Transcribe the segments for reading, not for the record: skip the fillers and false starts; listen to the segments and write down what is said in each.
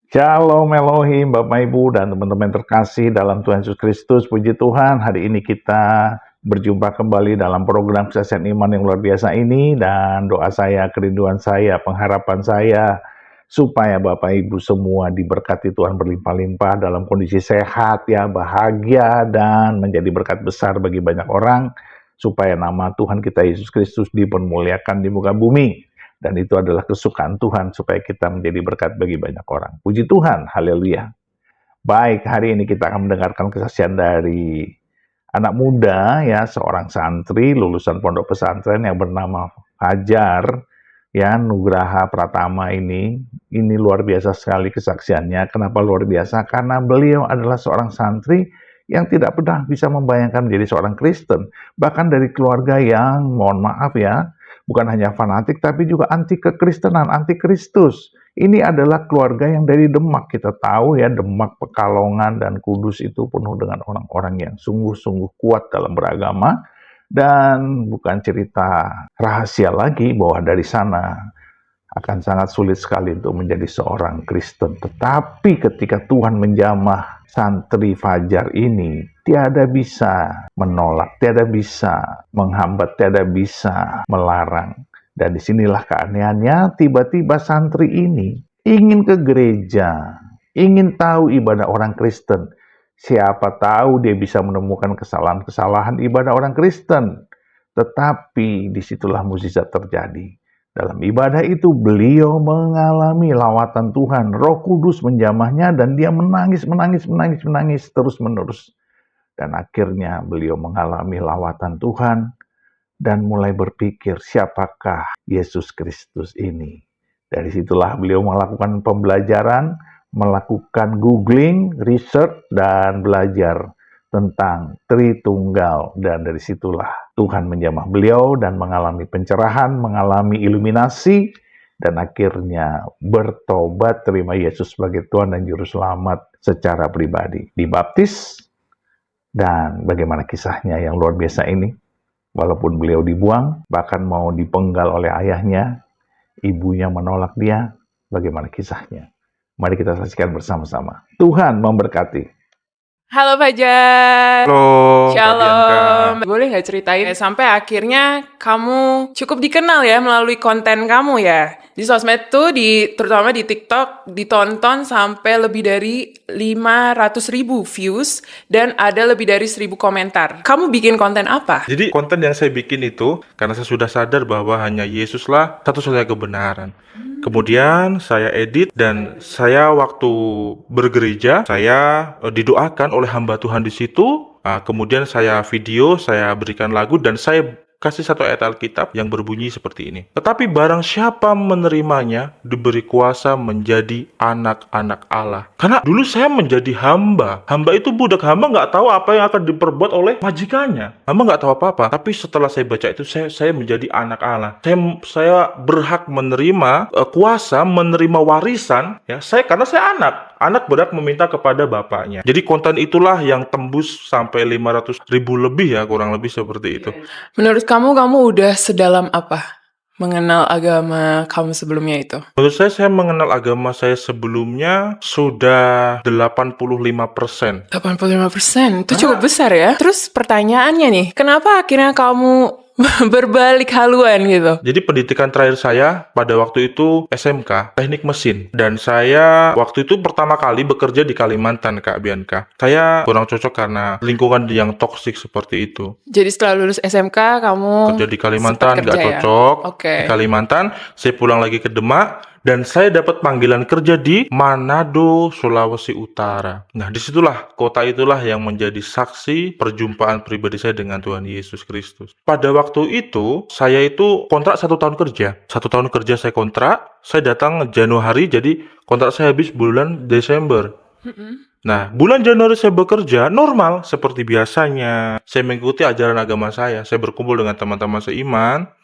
Shalom Elohim, Bapak Ibu dan teman-teman terkasih dalam Tuhan Yesus Kristus. Puji Tuhan, hari ini kita berjumpa kembali dalam program Kesaksian Iman yang luar biasa ini. Dan doa saya, kerinduan saya, pengharapan saya, supaya Bapak Ibu semua diberkati Tuhan berlimpah-limpah dalam kondisi sehat, ya, bahagia, dan menjadi berkat besar bagi banyak orang. Supaya nama Tuhan kita Yesus Kristus dipermuliakan di muka bumi. Dan itu adalah kesukaan Tuhan supaya kita menjadi berkat bagi banyak orang. Puji Tuhan, haleluya. Baik, hari ini kita akan mendengarkan kesaksian dari anak muda, ya, seorang santri lulusan pondok pesantren yang bernama Fajar, ya, Nugraha Pratama ini. Ini luar biasa sekali kesaksiannya. Kenapa luar biasa? Karena beliau adalah seorang santri yang tidak pernah bisa membayangkan menjadi seorang Kristen. Bahkan dari keluarga yang, mohon maaf ya, bukan hanya fanatik, tapi juga anti kekristenan, anti Kristus. Ini adalah keluarga yang dari Demak. Kita tahu ya, Demak, Pekalongan, dan Kudus itu penuh dengan orang-orang yang sungguh-sungguh kuat dalam beragama. Dan bukan cerita rahasia lagi bahwa dari sana akan sangat sulit sekali untuk menjadi seorang Kristen. Tetapi ketika Tuhan menjamah santri Fajar ini, tiada bisa menolak, tiada bisa menghambat, tiada bisa melarang. Dan disinilah keanehannya, tiba-tiba santri ini ingin ke gereja, ingin tahu ibadah orang Kristen. Siapa tahu dia bisa menemukan kesalahan-kesalahan ibadah orang Kristen. Tetapi disitulah mukjizat terjadi. Dalam ibadah itu beliau mengalami lawatan Tuhan. Roh Kudus menjamahnya dan dia menangis terus menerus. Dan akhirnya beliau mengalami lawatan Tuhan dan mulai berpikir siapakah Yesus Kristus ini. Dari situlah beliau melakukan pembelajaran, melakukan googling, research, dan belajar tentang Tritunggal. Dan dari situlah Tuhan menjamah beliau dan mengalami pencerahan, mengalami iluminasi, dan akhirnya bertobat, terima Yesus sebagai Tuhan dan Juru Selamat secara pribadi. Dibaptis, dan bagaimana kisahnya yang luar biasa ini. Walaupun beliau dibuang, bahkan mau dipenggal oleh ayahnya, ibunya menolak dia, bagaimana kisahnya. Mari kita saksikan bersama-sama. Tuhan memberkati. Halo Fajar. Halo, Kak Shalom. Bianca. Boleh nggak ceritain sampai akhirnya kamu cukup dikenal ya melalui konten kamu ya? Di sosmed tuh, terutama di TikTok, ditonton sampai lebih dari 500.000 views dan ada lebih dari 1.000 komentar. Kamu bikin konten apa? Jadi konten yang saya bikin itu karena saya sudah sadar bahwa hanya Yesuslah satu-satunya kebenaran. Kemudian saya edit dan saya waktu bergereja saya didoakan oleh hamba Tuhan di situ. Kemudian saya video, saya berikan lagu dan saya kasih satu ayat Alkitab yang berbunyi seperti ini. Tetapi barang siapa menerimanya diberi kuasa menjadi anak-anak Allah. Karena dulu saya menjadi hamba. Hamba itu budak, hamba nggak tahu apa yang akan diperbuat oleh majikannya. Hamba nggak tahu apa-apa. Tapi setelah saya baca itu, saya menjadi anak Allah. Saya berhak menerima kuasa, menerima warisan. Ya, karena saya anak. Anak berhak meminta kepada bapaknya. Jadi konten itulah yang tembus sampai 500.000 lebih ya, kurang lebih seperti itu. Menurut kamu udah sedalam apa mengenal agama kamu sebelumnya itu? Menurut saya mengenal agama saya sebelumnya sudah 85%. 85%, itu cukup besar ya. Terus pertanyaannya nih, kenapa akhirnya kamu berbalik haluan gitu? Jadi pendidikan terakhir saya pada waktu itu SMK, teknik mesin. Dan saya waktu itu pertama kali bekerja di Kalimantan, Kak Bianca. Saya kurang cocok karena lingkungan yang toksik seperti itu. Jadi setelah lulus SMK, kamu Kerja di Kalimantan sempat nggak kerja ya? cocok. Oke. Di Kalimantan, saya pulang lagi ke Demak. Dan saya dapat panggilan kerja di Manado, Sulawesi Utara. Nah, disitulah, kota itulah yang menjadi saksi perjumpaan pribadi saya dengan Tuhan Yesus Kristus. Pada waktu itu, saya itu kontrak 1 tahun kerja. 1 tahun kerja saya kontrak, saya datang Januari, jadi kontrak saya habis bulan Desember. Nah, bulan Januari saya bekerja normal, seperti biasanya. Saya mengikuti ajaran agama saya berkumpul dengan teman-teman seiman.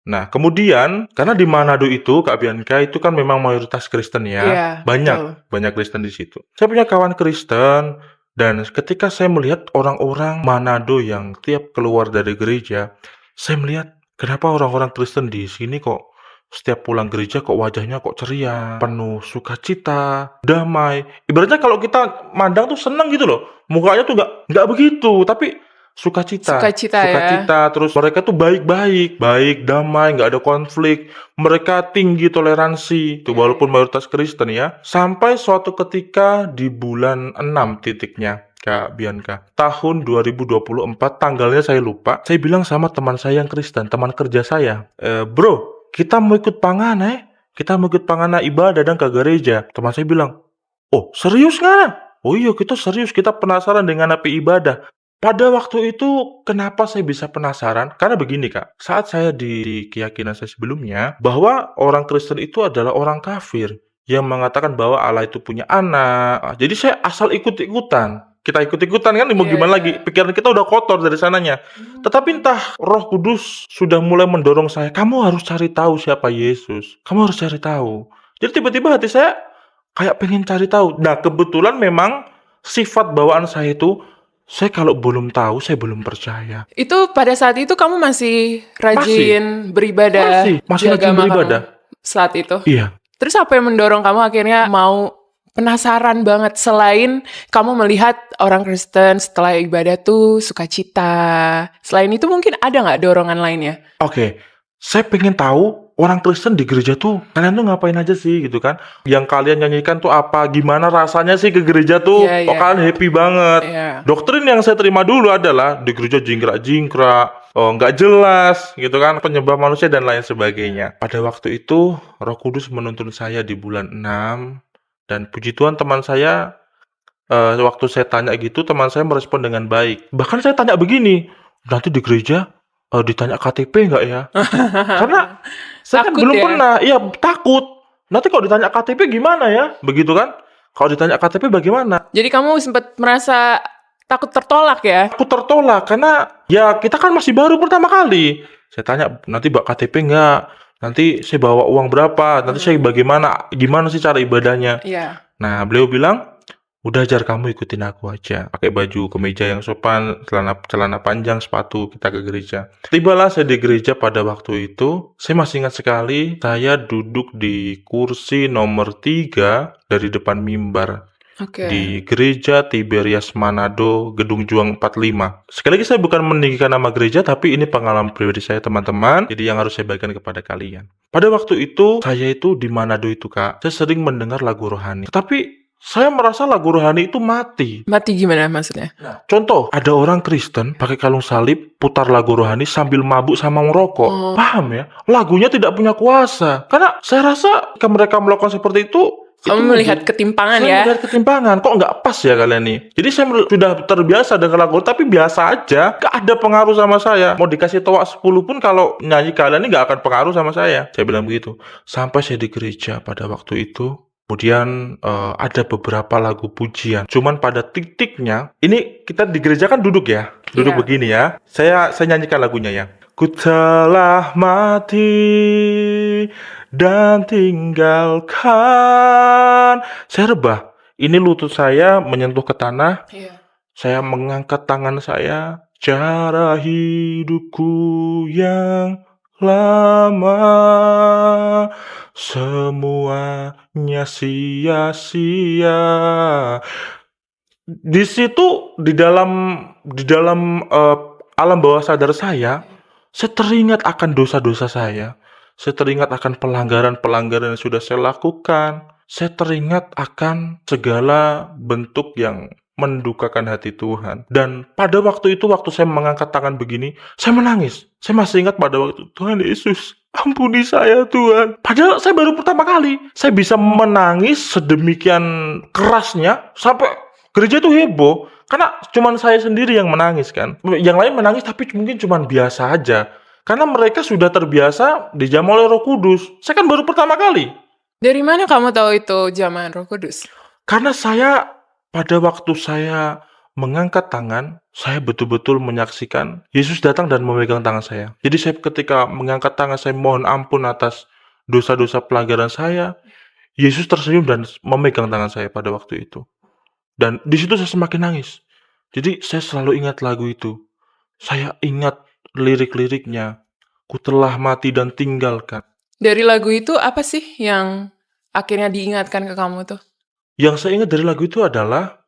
Nah, kemudian karena di Manado itu, Kak Bianca, itu kan memang mayoritas Kristen ya. Iya, betul. Banyak Kristen di situ. Saya punya kawan Kristen dan ketika saya melihat orang-orang Manado yang tiap keluar dari gereja, saya melihat kenapa orang-orang Kristen di sini kok Setiap pulang gereja kok wajahnya kok ceria, penuh sukacita, damai. Ibaratnya kalau kita mandang tuh seneng gitu loh. Mukanya tuh nggak begitu, tapi sukacita, Sukacita ya. sukacita. Terus mereka tuh baik-baik, baik, damai, nggak ada konflik. Mereka tinggi toleransi, tuh walaupun mayoritas Kristen ya. Sampai suatu ketika di bulan 6 titiknya. Kak Bianca, tahun 2024, tanggalnya saya lupa. Saya bilang sama teman saya yang Kristen, teman kerja saya, bro, kita mau ikut pangana kita mau ikut pangana ibadah dan ke gereja. Teman saya bilang, oh serius nggak? Oh iya kita serius, kita penasaran dengan api ibadah. Pada waktu itu kenapa saya bisa penasaran? Karena begini kak, saat saya di keyakinan saya sebelumnya, bahwa orang Kristen itu adalah orang kafir yang mengatakan bahwa Allah itu punya anak. Jadi saya asal ikut-ikutan. Kita ikut-ikutan kan mau Iya, gimana iya. lagi? Pikiran kita udah kotor dari sananya. Tetapi entah Roh Kudus sudah mulai mendorong saya, kamu harus cari tahu siapa Yesus. Kamu harus cari tahu. Jadi tiba-tiba hati saya kayak pengen cari tahu. Nah, kebetulan memang sifat bawaan saya itu, saya kalau belum tahu, saya belum percaya. Itu pada saat itu kamu masih rajin beribadah Masih di rajin agama beribadah. kamu saat itu? Iya. Terus apa yang mendorong kamu akhirnya mau penasaran banget selain kamu melihat orang Kristen setelah ibadah tuh sukacita? Selain itu mungkin ada nggak dorongan lainnya? Oke, saya pengen tahu orang Kristen di gereja tuh kalian tuh ngapain aja sih gitu kan? Yang kalian nyanyikan tuh apa? Gimana rasanya sih ke gereja tuh? Iya, Kok iya. kalian happy banget? Iya. Doktrin yang saya terima dulu adalah di gereja jingkrak-jingkrak, nggak jelas gitu kan, penyembah manusia dan lain sebagainya. Pada waktu itu Roh Kudus menuntun saya di bulan 6 dan puji Tuhan teman saya waktu saya tanya gitu teman saya merespon dengan baik. Bahkan saya tanya begini, nanti di gereja ditanya KTP nggak ya? Karena saya kan Takut belum ya? pernah, iya takut. Nanti kalau ditanya KTP gimana ya? Begitu kan? Kalau ditanya KTP bagaimana? Jadi kamu sempat merasa takut tertolak ya? Aku tertolak karena ya kita kan masih baru pertama kali. Saya tanya nanti Mbak KTP nggak? Nanti saya bawa uang berapa? Nanti saya bagaimana? Gimana sih cara ibadahnya? Iya. Nah beliau bilang, udah Jar kamu ikutin aku aja. Pakai baju kemeja yang sopan, celana panjang, sepatu, kita ke gereja. Tibalah saya di gereja pada waktu itu. Saya masih ingat sekali, saya duduk di kursi nomor 3 dari depan mimbar. Oke. Di gereja Tiberias Manado, Gedung Juang 45. Sekali lagi saya bukan meninggikan nama gereja, tapi ini pengalaman pribadi saya teman-teman, jadi yang harus saya bagikan kepada kalian. Pada waktu itu, saya itu di Manado itu kak, saya sering mendengar lagu rohani. Tapi saya merasa lagu rohani itu mati. Mati gimana maksudnya? Contoh, ada orang Kristen pakai kalung salib, putar lagu rohani sambil mabuk sama ngerokok. Paham ya? Lagunya tidak punya kuasa. Karena saya rasa ketika mereka melakukan seperti itu Kamu melihat ketimpangan saya ya? melihat ketimpangan, kok nggak pas ya kalian nih. Jadi saya sudah terbiasa dengan lagu, tapi biasa aja, nggak ada pengaruh sama saya. Mau dikasih toa 10 pun kalau nyanyi kalian ini nggak akan pengaruh sama saya. Saya bilang begitu. Sampai saya di gereja pada waktu itu, kemudian ada beberapa lagu pujian. Cuman pada titiknya, ini kita di gereja kan duduk ya, duduk Iya. begini ya. Saya nyanyikan lagunya ya. Ku telah mati dan tinggalkan. Saya rebah. Ini lutut saya menyentuh ke tanah. Iya. Saya mengangkat tangan saya. Cara hidupku yang lama semuanya sia-sia. Di situ di dalam alam bawah sadar saya teringat akan dosa-dosa saya. Saya teringat akan pelanggaran-pelanggaran yang sudah saya lakukan. Saya teringat akan segala bentuk yang mendukakan hati Tuhan. Dan pada waktu itu, waktu saya mengangkat tangan begini, saya menangis. Saya masih ingat pada waktu itu, Tuhan Yesus, ampuni saya Tuhan. Padahal saya baru pertama kali. Saya bisa menangis sedemikian kerasnya, sampai gereja itu heboh. Karena cuma saya sendiri yang menangis kan. Yang lain menangis tapi mungkin cuma biasa aja. Karena mereka sudah terbiasa dijamah oleh Roh Kudus. Saya kan baru pertama kali. Dari mana kamu tahu itu jamahan Roh Kudus? Karena saya pada waktu saya mengangkat tangan, saya betul-betul menyaksikan Yesus datang dan memegang tangan saya. Jadi saya ketika mengangkat tangan, saya mohon ampun atas dosa-dosa pelanggaran saya. Yesus tersenyum dan memegang tangan saya pada waktu itu. Dan di situ saya semakin nangis. Jadi saya selalu ingat lagu itu. Saya ingat lirik-liriknya. Ku telah mati dan tinggalkan. Dari lagu itu apa sih yang akhirnya diingatkan ke kamu tuh? Yang saya ingat dari lagu itu adalah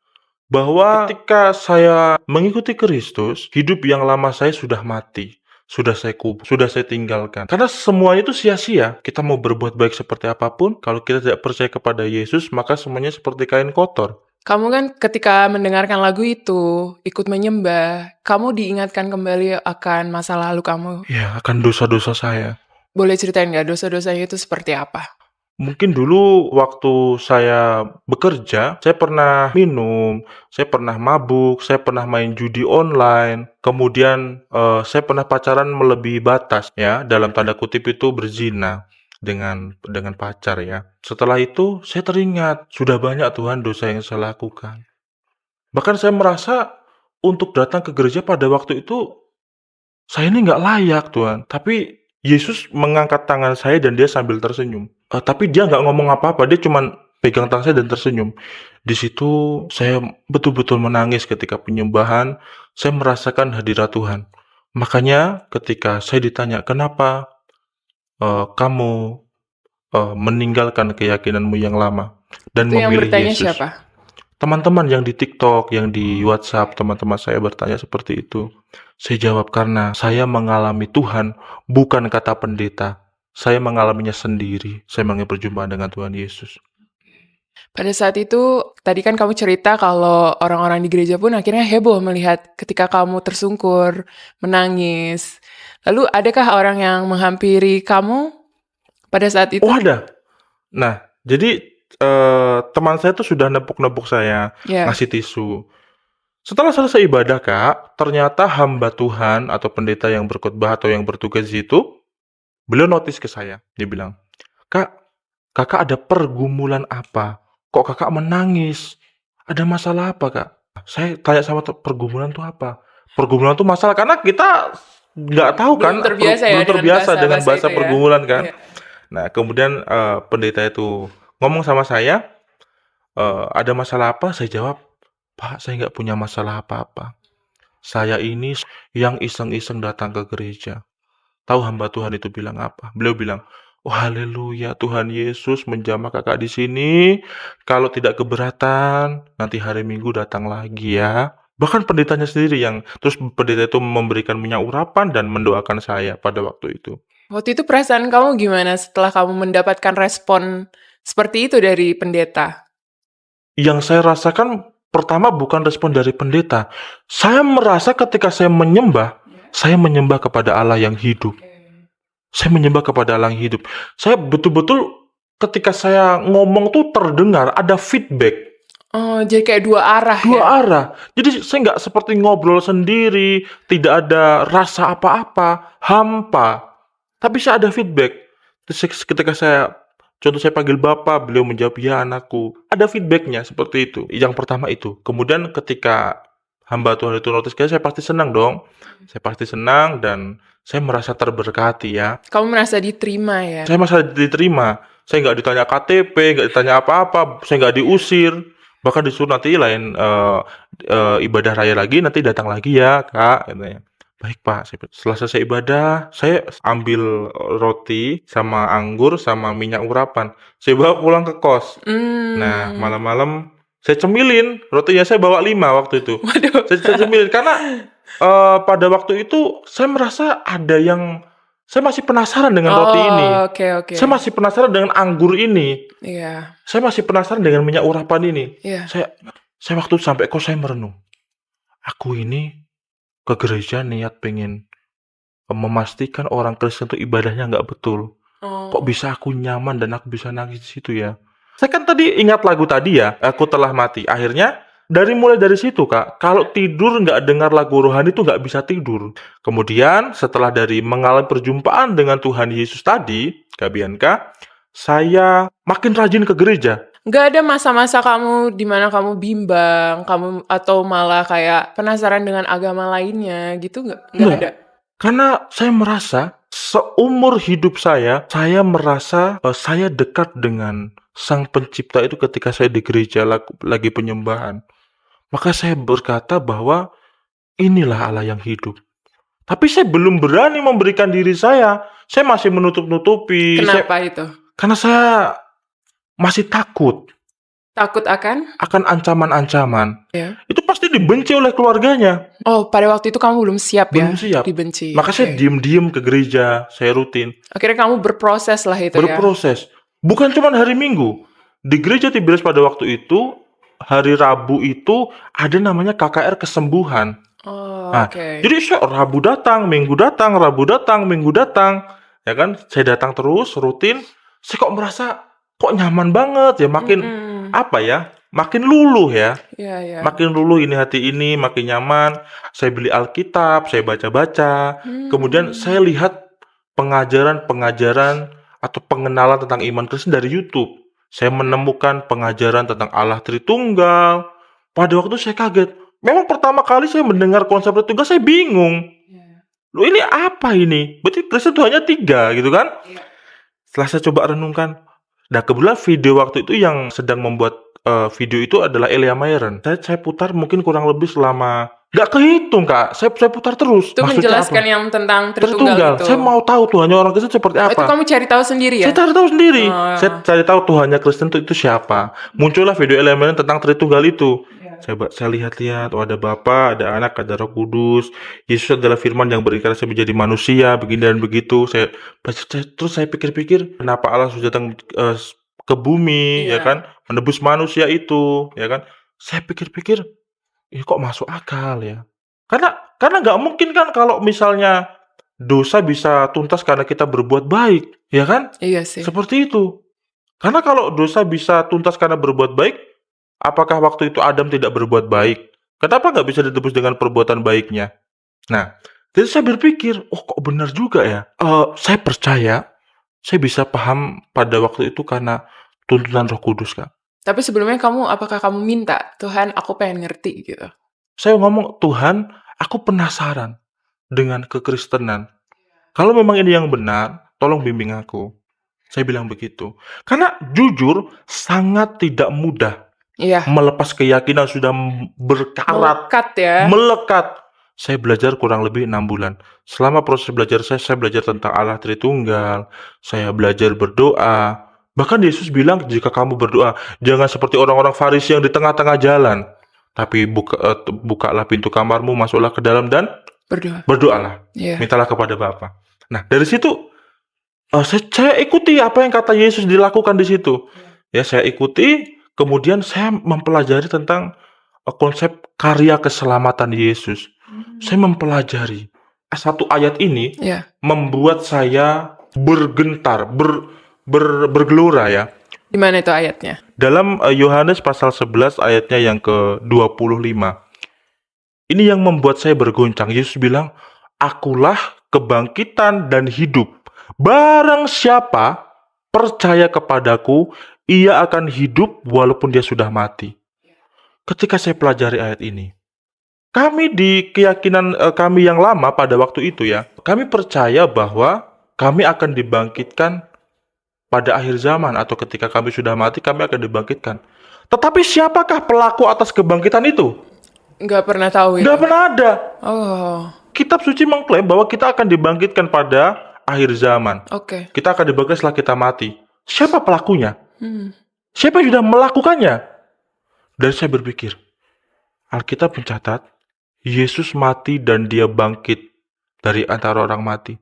bahwa ketika saya mengikuti Kristus, hidup yang lama saya sudah mati, sudah saya kubur, sudah saya tinggalkan. Karena semuanya itu sia-sia. Kita mau berbuat baik seperti apapun, kalau kita tidak percaya kepada Yesus, maka semuanya seperti kain kotor. Kamu kan ketika mendengarkan lagu itu, ikut menyembah, kamu diingatkan kembali akan masa lalu kamu. Ya, akan dosa-dosa saya. Boleh ceritain nggak dosa-dosanya itu seperti apa? Mungkin dulu waktu saya bekerja, saya pernah minum, saya pernah mabuk, saya pernah main judi online, kemudian saya pernah pacaran melebihi batas, ya, dalam tanda kutip itu berzina dengan pacar, ya. Setelah itu saya teringat, sudah banyak Tuhan dosa yang saya lakukan. Bahkan saya merasa untuk datang ke gereja pada waktu itu saya ini nggak layak Tuhan, tapi Yesus mengangkat tangan saya dan dia sambil tersenyum. Tapi dia nggak ngomong apa-apa, dia cuman pegang tangan saya dan tersenyum. Di situ saya betul-betul menangis ketika penyembahan, saya merasakan hadirat Tuhan. Makanya ketika saya ditanya, kenapa kamu meninggalkan keyakinanmu yang lama dan Itu yang memilih bertanya Yesus? siapa? Teman-teman yang di TikTok, yang di WhatsApp, teman-teman saya bertanya seperti itu. Saya jawab karena saya mengalami Tuhan, bukan kata pendeta. Saya mengalaminya sendiri. Saya mengalami perjumpaan dengan Tuhan Yesus. Pada saat itu, tadi kan kamu cerita kalau orang-orang di gereja pun akhirnya heboh melihat ketika kamu tersungkur, menangis. Lalu adakah orang yang menghampiri kamu pada saat itu? Oh ada. Nah, jadi teman saya tuh sudah nepuk-nepuk saya, Ya. ngasih tisu. Setelah selesai ibadah, Kak, ternyata hamba Tuhan atau pendeta yang berkhotbah atau yang bertugas di situ, beliau notice ke saya. Dia bilang, Kak, kakak ada pergumulan apa? Kok kakak menangis? Ada masalah apa, Kak? Saya tanya sama pergumulan itu apa? Pergumulan itu masalah karena kita nggak tahu kan, Belum terbiasa ya belum dengan terbiasa dengan bahasa-bahasa bahasa itu ya. pergumulan kan. Iya. Nah, kemudian pendeta itu ngomong sama saya, ada masalah apa? Saya jawab, Pak, saya nggak punya masalah apa-apa. Saya ini yang iseng-iseng datang ke gereja. Tahu hamba Tuhan itu bilang apa? Beliau bilang, "Oh haleluya, Tuhan Yesus menjamah kakak di sini. Kalau tidak keberatan, nanti hari Minggu datang lagi ya." Bahkan pendetanya sendiri terus pendeta itu memberikan minyak urapan dan mendoakan saya pada waktu itu. Waktu itu perasaan kamu gimana setelah kamu mendapatkan respon seperti itu dari pendeta? Yang saya rasakan pertama bukan respon dari pendeta. Saya merasa ketika saya menyembah kepada Allah yang hidup. Saya menyembah kepada Allah yang hidup. Saya betul-betul ketika saya ngomong tuh terdengar, ada feedback. Oh, jadi kayak dua arah Dua ya? arah. Jadi saya nggak seperti ngobrol sendiri, tidak ada rasa apa-apa, hampa. Tapi saya ada feedback. Terus ketika contoh saya panggil Bapak, beliau menjawab, ya anakku. Ada feedbacknya seperti itu. Yang pertama itu. Kemudian ketika hamba Tuhan itu notice, saya pasti senang dong. Saya pasti senang dan saya merasa terberkati ya. Kamu merasa diterima ya? Saya merasa diterima. Saya nggak ditanya KTP, nggak ditanya apa-apa, saya nggak diusir. Bahkan disuruh nanti lain ibadah raya lagi, nanti datang lagi ya, Kak. Katanya. Baik, Pak. Setelah selesai ibadah, saya ambil roti sama anggur sama minyak urapan. Saya bawa pulang ke kos. Nah, malam-malam saya cemilin. Rotinya saya bawa 5 waktu itu. Waduh. Saya cemilin karena pada waktu itu saya merasa ada yang saya masih penasaran dengan roti ini. Oke. Saya masih penasaran dengan anggur ini. Iya. Saya masih penasaran dengan minyak urapan ini. Iya. Saya waktu sampai kos saya merenung. Aku ini ke gereja niat pengen memastikan orang Kristen itu ibadahnya nggak betul. Kok bisa aku nyaman dan aku bisa nangis di situ ya? Saya kan tadi ingat lagu tadi ya, aku telah mati. Akhirnya mulai dari situ, Kak. Kalau tidur nggak dengar lagu rohani itu nggak bisa tidur. Kemudian setelah dari mengalami perjumpaan dengan Tuhan Yesus tadi, Kak Bianca, saya makin rajin ke gereja. Nggak ada masa-masa kamu di mana kamu bimbang, kamu atau malah kayak penasaran dengan agama lainnya gitu nggak ada? Karena saya merasa seumur hidup saya merasa saya dekat dengan Sang Pencipta itu ketika saya di gereja lagi penyembahan. Maka saya berkata bahwa inilah Allah yang hidup. Tapi saya belum berani memberikan diri saya. Saya masih menutup-nutupi. Kenapa itu? Karena saya masih takut Takut akan? akan ancaman-ancaman. Ya. Itu pasti dibenci oleh keluarganya. Oh, pada waktu itu kamu belum siap Belum ya? siap. Dibenci. Maka saya Oke. diem-diem ke gereja, saya rutin. Akhirnya kamu berproses lah itu ya? Berproses. Bukan cuma hari Minggu. Di gereja Tiberias pada waktu itu, hari Rabu itu ada namanya KKR kesembuhan. Oh, Nah, oke. jadi saya Rabu datang, Minggu datang, Rabu datang, Minggu datang. Ya kan? Saya datang terus, rutin. Saya kok merasa kok nyaman banget ya, makin apa ya? Makin luluh ya. Iya, iya. Makin luluh ini hati ini, makin nyaman. Saya beli Alkitab, saya baca-baca. Kemudian saya lihat pengajaran-pengajaran atau pengenalan tentang iman Kristen dari YouTube. Saya menemukan pengajaran tentang Allah Tritunggal. Pada waktu saya kaget. Memang pertama kali saya mendengar konsep Tritunggal, saya bingung. Loh, ini apa ini? Berarti Kristen itu hanya 3 gitu kan? Setelah saya coba renungkan. Nah, kebetulan video waktu itu yang sedang membuat video itu adalah Elia Myron. Saya putar mungkin kurang lebih selama nggak kehitung, Kak. Saya putar terus. Itu Maksudnya menjelaskan apa? yang tentang Tritunggal Tritunggal. itu. Saya mau tahu Tuhannya orang Kristen seperti Oh, itu apa. kamu cari tahu sendiri ya? Saya cari tahu sendiri. Oh. Saya cari tahu Tuhannya Kristen itu siapa. Muncullah video Elia Myron tentang Tritunggal itu. Saya lihat-lihat, oh ada Bapa, ada Anak, ada Roh Kudus. Yesus adalah firman yang berinkarnasi menjadi manusia, begini dan begitu. Terus saya pikir-pikir, kenapa Allah sudah datang ke bumi, ya Iya. kan, menebus manusia itu, ya kan? Saya pikir-pikir, ini kok masuk akal ya? Karena nggak mungkin kan kalau misalnya dosa bisa tuntas karena kita berbuat baik, ya kan? Iya sih. Seperti itu. Karena kalau dosa bisa tuntas karena berbuat baik, apakah waktu itu Adam tidak berbuat baik? Kenapa nggak bisa ditebus dengan perbuatan baiknya? Nah, jadi saya berpikir, oh kok benar juga ya? Saya percaya, saya bisa paham pada waktu itu karena tuntunan Roh Kudus, Kak. Tapi sebelumnya apakah kamu minta, Tuhan aku pengen ngerti gitu? Saya ngomong, Tuhan, aku penasaran dengan kekristenan. Kalau memang ini yang benar, tolong bimbing aku. Saya bilang begitu. Karena jujur, sangat tidak mudah Iya. melepas keyakinan sudah berkarat, Melekat ya? melekat. Saya belajar kurang lebih 6 bulan. Selama proses belajar saya belajar tentang Allah Tritunggal, saya belajar berdoa. Bahkan Yesus bilang, jika kamu berdoa, jangan seperti orang-orang Farisi yang di tengah-tengah jalan. Tapi bukalah pintu kamarmu, masuklah ke dalam dan Berdoa. berdoalah. Iya. Mintalah kepada Bapa. Nah, dari situ saya ikuti apa yang kata Yesus dilakukan di situ. Ya, saya ikuti, kemudian saya mempelajari tentang konsep karya keselamatan Yesus. Saya mempelajari. Satu ayat ini Iya. membuat saya bergentar, bergelora ya. Di mana itu ayatnya? Dalam Yohanes pasal 11 ayatnya yang ke-25. Ini yang membuat saya bergoncang. Yesus bilang, akulah kebangkitan dan hidup. Barang siapa percaya kepadaku, ia akan hidup walaupun dia sudah mati. Ketika saya pelajari ayat ini, kami di keyakinan kami yang lama pada waktu itu ya, kami percaya bahwa kami akan dibangkitkan pada akhir zaman atau ketika kami sudah mati, kami akan dibangkitkan. Tetapi siapakah pelaku atas kebangkitan itu? Nggak pernah tahu itu. Nggak pernah ada. Oh, Kitab suci mengklaim bahwa kita akan dibangkitkan pada akhir zaman. oke. Kita akan dibangkitkan setelah kita mati. Siapa pelakunya? Siapa yang sudah melakukannya? Dan saya berpikir, Alkitab mencatat, Yesus mati dan dia bangkit dari antara orang mati.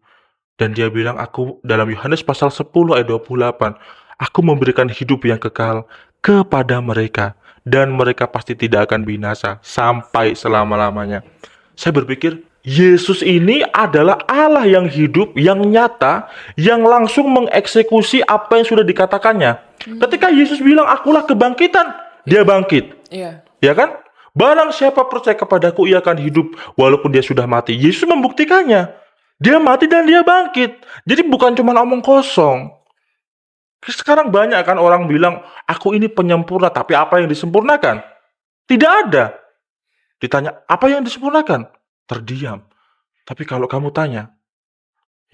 Dan dia bilang, aku dalam Yohanes pasal 10 ayat 28, aku memberikan hidup yang kekal kepada mereka. Dan mereka pasti tidak akan binasa sampai selama-lamanya. Saya berpikir, Yesus ini adalah Allah yang hidup, yang nyata, yang langsung mengeksekusi apa yang sudah dikatakannya. Ketika Yesus bilang, akulah kebangkitan, dia bangkit. Iya. Ya kan? Barang siapa percaya kepadaku, ia akan hidup walaupun dia sudah mati. Yesus membuktikannya. Dia mati dan dia bangkit. Jadi bukan cuma omong kosong. Sekarang banyak kan orang bilang, aku ini penyempurna, tapi apa yang disempurnakan? Tidak ada. Ditanya, apa yang disempurnakan? Terdiam. Tapi kalau kamu tanya,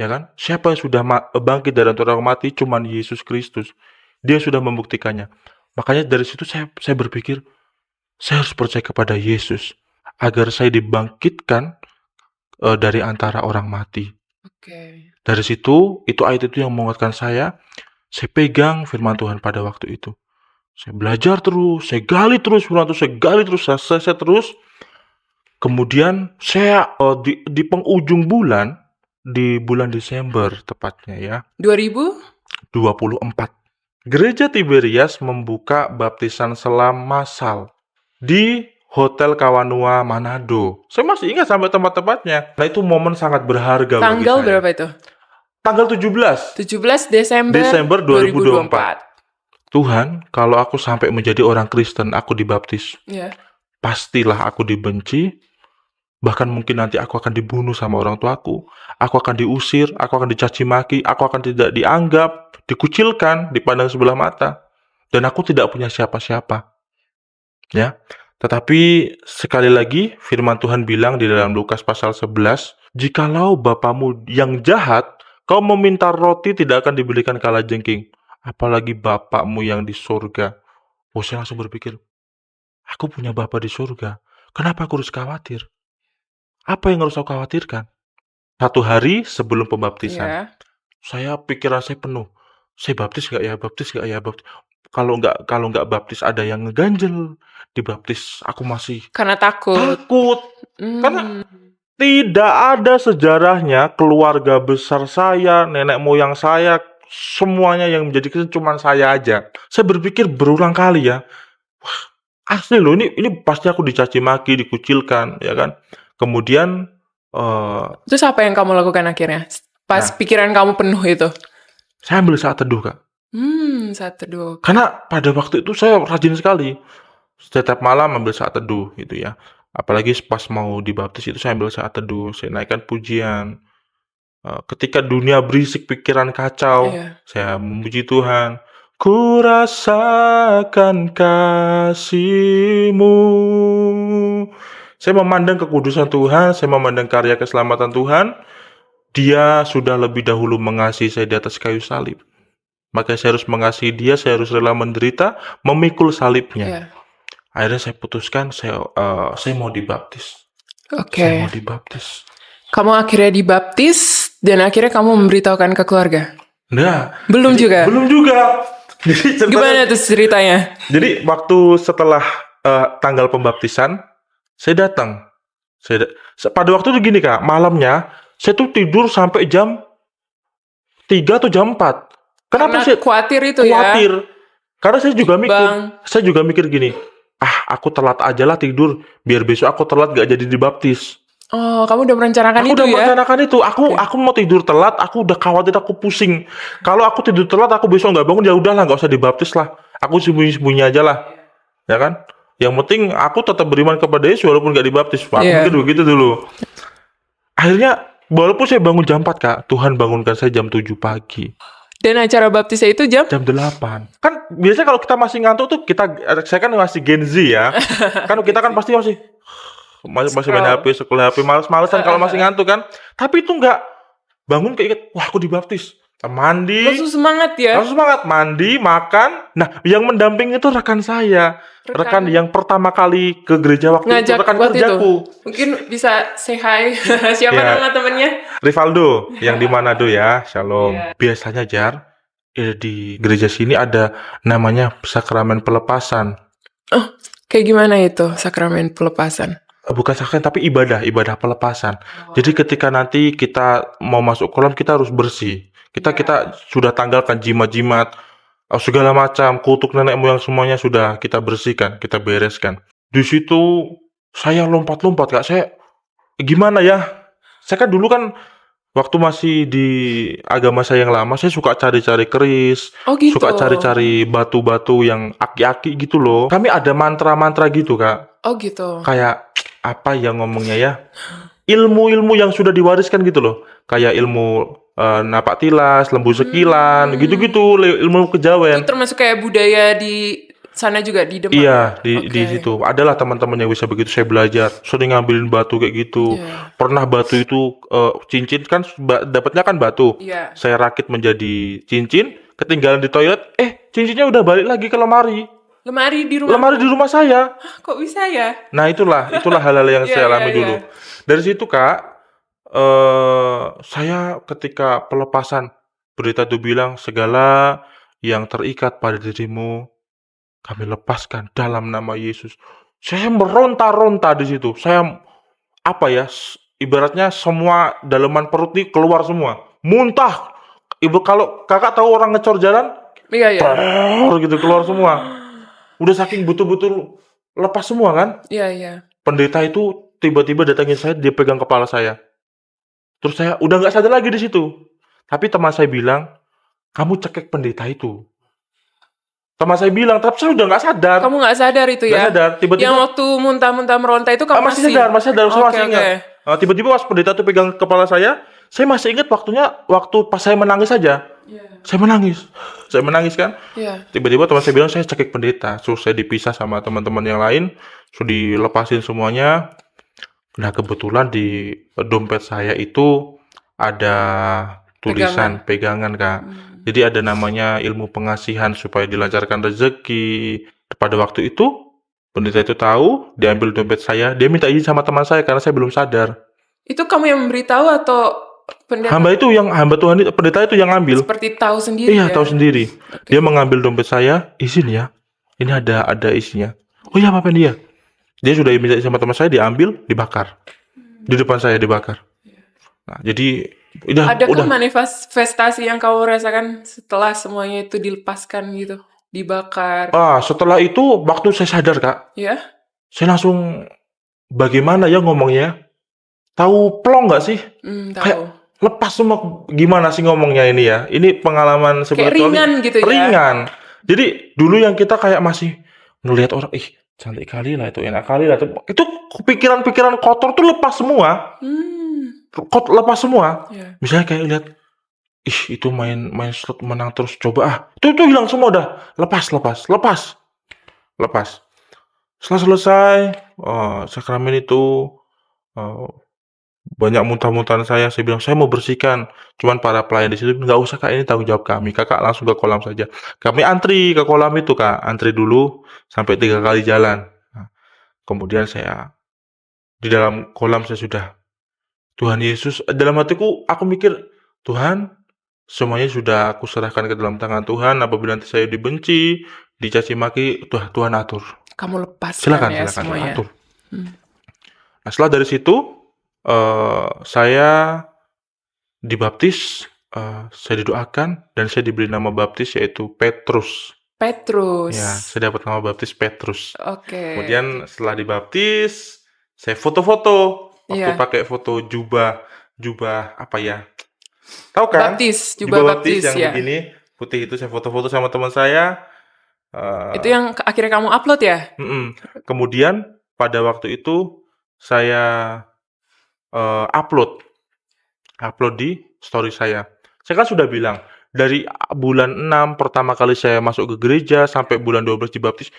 ya kan, siapa yang sudah bangkit dari antara orang mati? Cuman Yesus Kristus. Dia sudah membuktikannya. Makanya dari situ saya berpikir, saya harus percaya kepada Yesus agar saya dibangkitkan dari antara orang mati. Oke. Dari situ, itu ayat itu yang menguatkan saya. Saya pegang firman Tuhan pada waktu itu. Saya belajar terus, saya gali terus firman Tuhan, saya gali terus, saya terus. Kemudian saya di penghujung bulan, di bulan Desember tepatnya ya, 2000? 24. Gereja Tiberias membuka baptisan selam massal di Hotel Kawanua Manado. Saya masih ingat sampai tempat-tempatnya. Nah, itu momen sangat berharga bagi Tanggal saya. berapa itu? Tanggal 17 17 Desember, Desember 2024. 2024. Tuhan, kalau aku sampai menjadi orang Kristen, aku dibaptis. Ya. Pastilah aku dibenci, bahkan mungkin nanti aku akan dibunuh sama orang tuaku. Aku akan diusir, aku akan dicaci maki, aku akan tidak dianggap, dikucilkan, dipandang sebelah mata. Dan aku tidak punya siapa-siapa. Ya. Tetapi sekali lagi firman Tuhan bilang di dalam Lukas pasal 11, jikalau bapamu yang jahat, kau meminta roti tidak akan diberikan kalajengking. Apalagi bapakmu yang di surga. Oh, saya langsung berpikir, aku punya bapa di surga. Kenapa aku harus khawatir? Apa yang harus aku khawatirkan? Satu hari sebelum pembaptisan, Ya. pikiran saya penuh. Saya baptis nggak ya? Baptis nggak ya? Baptis. Kalau nggak baptis ada yang ngeganjel. Dibaptis aku masih Karena takut. takut. Karena Hmm. tidak ada sejarahnya keluarga besar saya, nenek moyang saya, semuanya yang menjadi Kristen cuma saya aja. Saya berpikir berulang kali ya, wah, asli loh, ini pasti aku dicaci maki, dikucilkan, ya kan. Kemudian Terus apa yang kamu lakukan akhirnya? Pas Nah. pikiran kamu penuh itu? saya ambil saat teduh, Kak. Saat teduh. Karena pada waktu itu saya rajin sekali. Setiap malam ambil saat teduh gitu ya. Apalagi pas mau dibaptis itu saya ambil saat teduh, saya naikkan pujian. Ketika dunia berisik, pikiran kacau, Iya. saya memuji Tuhan. Ku rasakan kasih-Mu. Saya memandang kekudusan Tuhan, saya memandang karya keselamatan Tuhan. Dia sudah lebih dahulu mengasihi saya di atas kayu salib. Maka saya harus mengasihi dia, saya harus rela menderita, memikul salibnya. Iya. Akhirnya saya putuskan, saya mau dibaptis. Oke. Saya mau dibaptis. Kamu akhirnya dibaptis dan akhirnya kamu memberitahukan ke keluarga? Nah, Belum juga? belum juga. Jadi Gimana tuh ceritanya? Jadi waktu setelah tanggal pembaptisan, saya datang. Pada waktu itu gini, Kak, malamnya saya tuh tidur sampai jam 3 atau jam 4. Kenapa Karena saya khawatir itu khawatir? ya? Karena Bang. saya juga mikir gini, aku telat aja lah tidur, biar besok aku telat gak jadi dibaptis. Oh, kamu udah merencanakan Aku itu udah ya? merencanakan itu. Aku mau tidur telat. Aku udah khawatir, aku pusing. Kalau aku tidur telat, aku besok nggak bangun, ya udahlah, nggak usah dibaptis lah. Aku sembunyi-sembunyi aja lah, ya kan? Yang penting aku tetap beriman kepada Yesus walaupun nggak dibaptis. Aku Iya. mikir begitu dulu. Akhirnya, walaupun saya bangun jam 4, Kak, Tuhan bangunkan saya jam 7 pagi. Dan acara baptisnya itu jam? Jam 8. Kan biasanya kalau kita masih ngantuk tuh saya kan masih Gen Z ya. Kan kita kan pasti masih main HP, scroll HP, males-malesan kalau masih ngantuk kan. Tapi itu enggak. Bangun keinget, wah aku dibaptis. Mandi. Langsung semangat ya? Langsung semangat, mandi, makan. Nah, yang mendampingi itu rekan saya. Rekan yang pertama kali ke gereja waktu itu, Ngajak rekan waktu kerjaku. itu. Mungkin bisa say hi. Siapa Ya. nama temennya? Rivaldo, yang di Manado ya. Shalom. Iya. Biasanya Jar, di gereja sini ada namanya sakramen pelepasan. Kayak gimana itu sakramen pelepasan? Bukan sakramen tapi ibadah pelepasan. Jadi ketika nanti kita mau masuk kolam, kita harus bersih. Kita sudah tanggalkan jimat-jimat, segala macam, kutuk nenek moyang semuanya sudah kita bersihkan, kita bereskan. Di situ saya lompat-lompat, Kak. Saya gimana ya? Saya kan dulu kan waktu masih di agama saya yang lama, saya suka cari-cari keris, Oh gitu. suka cari-cari batu-batu yang aki-aki gitu loh. Kami ada mantra-mantra gitu, Kak. Oh gitu. Kayak apa yang ngomongnya ya? Ilmu-ilmu yang sudah diwariskan gitu loh. Kayak ilmu napak tilas, lembu sekilan, gitu-gitu, ilmu Itu kejawen. termasuk kayak budaya di sana juga di Demak? Iya, di Oke. situ. Adalah teman-teman yang bisa begitu, saya belajar. Sering ngambilin batu kayak gitu. Iya. Pernah batu itu cincin kan dapatnya kan batu. Iya. Saya rakit menjadi cincin, ketinggalan di toilet, cincinnya udah balik lagi ke lemari. Lemari di rumah? Lemari di rumah saya. Kok bisa ya? Nah, itulah hal-hal yang Iya, saya iya, alami iya. dulu. Dari situ, Kak, Saya ketika pelepasan, pendeta itu bilang, "Segala yang terikat pada dirimu, kami lepaskan dalam nama Yesus." Saya meronta-ronta di situ. Saya, apa ya, ibaratnya semua daleman perut nih keluar semua. Muntah. Ibu, kalau Kakak tahu orang ngecor jalan, Iya, iya. gitu keluar semua. Udah saking betul-betul lepas semua kan. Iya, iya. Pendeta itu tiba-tiba datangin saya, dia pegang kepala saya. Terus saya udah nggak sadar lagi di situ. Tapi teman saya bilang, "Kamu cekek pendeta itu." Teman saya bilang, tapi saya udah nggak sadar. Kamu nggak sadar itu Nggak ya? sadar. Yang Tiba-tiba, waktu muntah-muntah meronta itu kamu masih sadar, saya Oke, masih oke. ingat. Tiba-tiba pas pendeta tuh pegang kepala saya masih ingat waktu pas saya menangis saja. Iya. Saya menangis kan. Iya. Tiba-tiba teman saya bilang saya cekik pendeta. Terus saya dipisah sama teman-teman yang lain. Terus dilepasin semuanya. Nah, kebetulan di dompet saya itu ada tulisan pegangan, Kak. Jadi ada namanya ilmu pengasihan supaya dilancarkan rezeki. Pada waktu itu, pendeta itu tahu, diambil dompet saya. Dia minta izin sama teman saya karena saya belum sadar. Itu kamu yang memberitahu atau pendeta Hamba Tuhan itu, pendeta itu yang ngambil. seperti tahu sendiri Iya, ya? tahu sendiri. Oke. Dia mengambil dompet saya, izin ya. Ini ada isinya. Oh iya, apa dia? Dia sudah minta izin sama teman saya, diambil, dibakar. Di depan saya dibakar. Nah, jadi Adakah manifestasi yang kamu rasakan setelah semuanya itu dilepaskan gitu, dibakar? Setelah itu waktu saya sadar, Kak, Ya? saya langsung bagaimana ya ngomongnya? Tahu plong nggak sih? Kayak Tahu. lepas semua. Gimana sih ngomongnya ini ya? Ini pengalaman Kayak spiritual ringan gitu ya? ringan. Jadi dulu yang kita kayak masih ngelihat orang, ih cantik kali lah itu, enak kali lah itu. Itu pikiran-pikiran kotor tuh lepas semua. Lepas semua. Ya. Misalnya kayak lihat, ih itu main slot menang terus, coba itu hilang semua udah. Lepas. Setelah selesai sakramen itu, banyak muntah-muntahan saya bilang, "Saya mau bersihkan." Cuman para pelayan di situ, "Nggak usah Kak, ini tanggung jawab kami. Kakak langsung ke kolam saja." Kami antri ke kolam itu, Kak. Antri dulu sampai 3 kali jalan. Nah, kemudian saya di dalam kolam saya sudah, Tuhan Yesus, dalam hatiku aku mikir, "Tuhan, semuanya sudah aku serahkan ke dalam tangan Tuhan. Apabila nanti saya dibenci, dicaci maki, Tuhan atur. Kamu lepaskan Silakan, ya silakan semuanya. atur." Nah, setelah dari situ, saya dibaptis, saya didoakan dan saya diberi nama baptis yaitu Petrus. Petrus. Ya, saya dapat nama baptis Petrus. Oke. Kemudian setelah dibaptis, saya foto-foto. Waktu Iya. pakai foto jubah apa ya? Tahu kan? Jubah baptis yang ya. begini, putih itu, saya foto-foto sama teman saya. Itu yang akhirnya kamu upload ya? Kemudian pada waktu itu saya upload di story saya. Saya kan sudah bilang, dari bulan 6 pertama kali saya masuk ke gereja sampai bulan 12 dibaptis,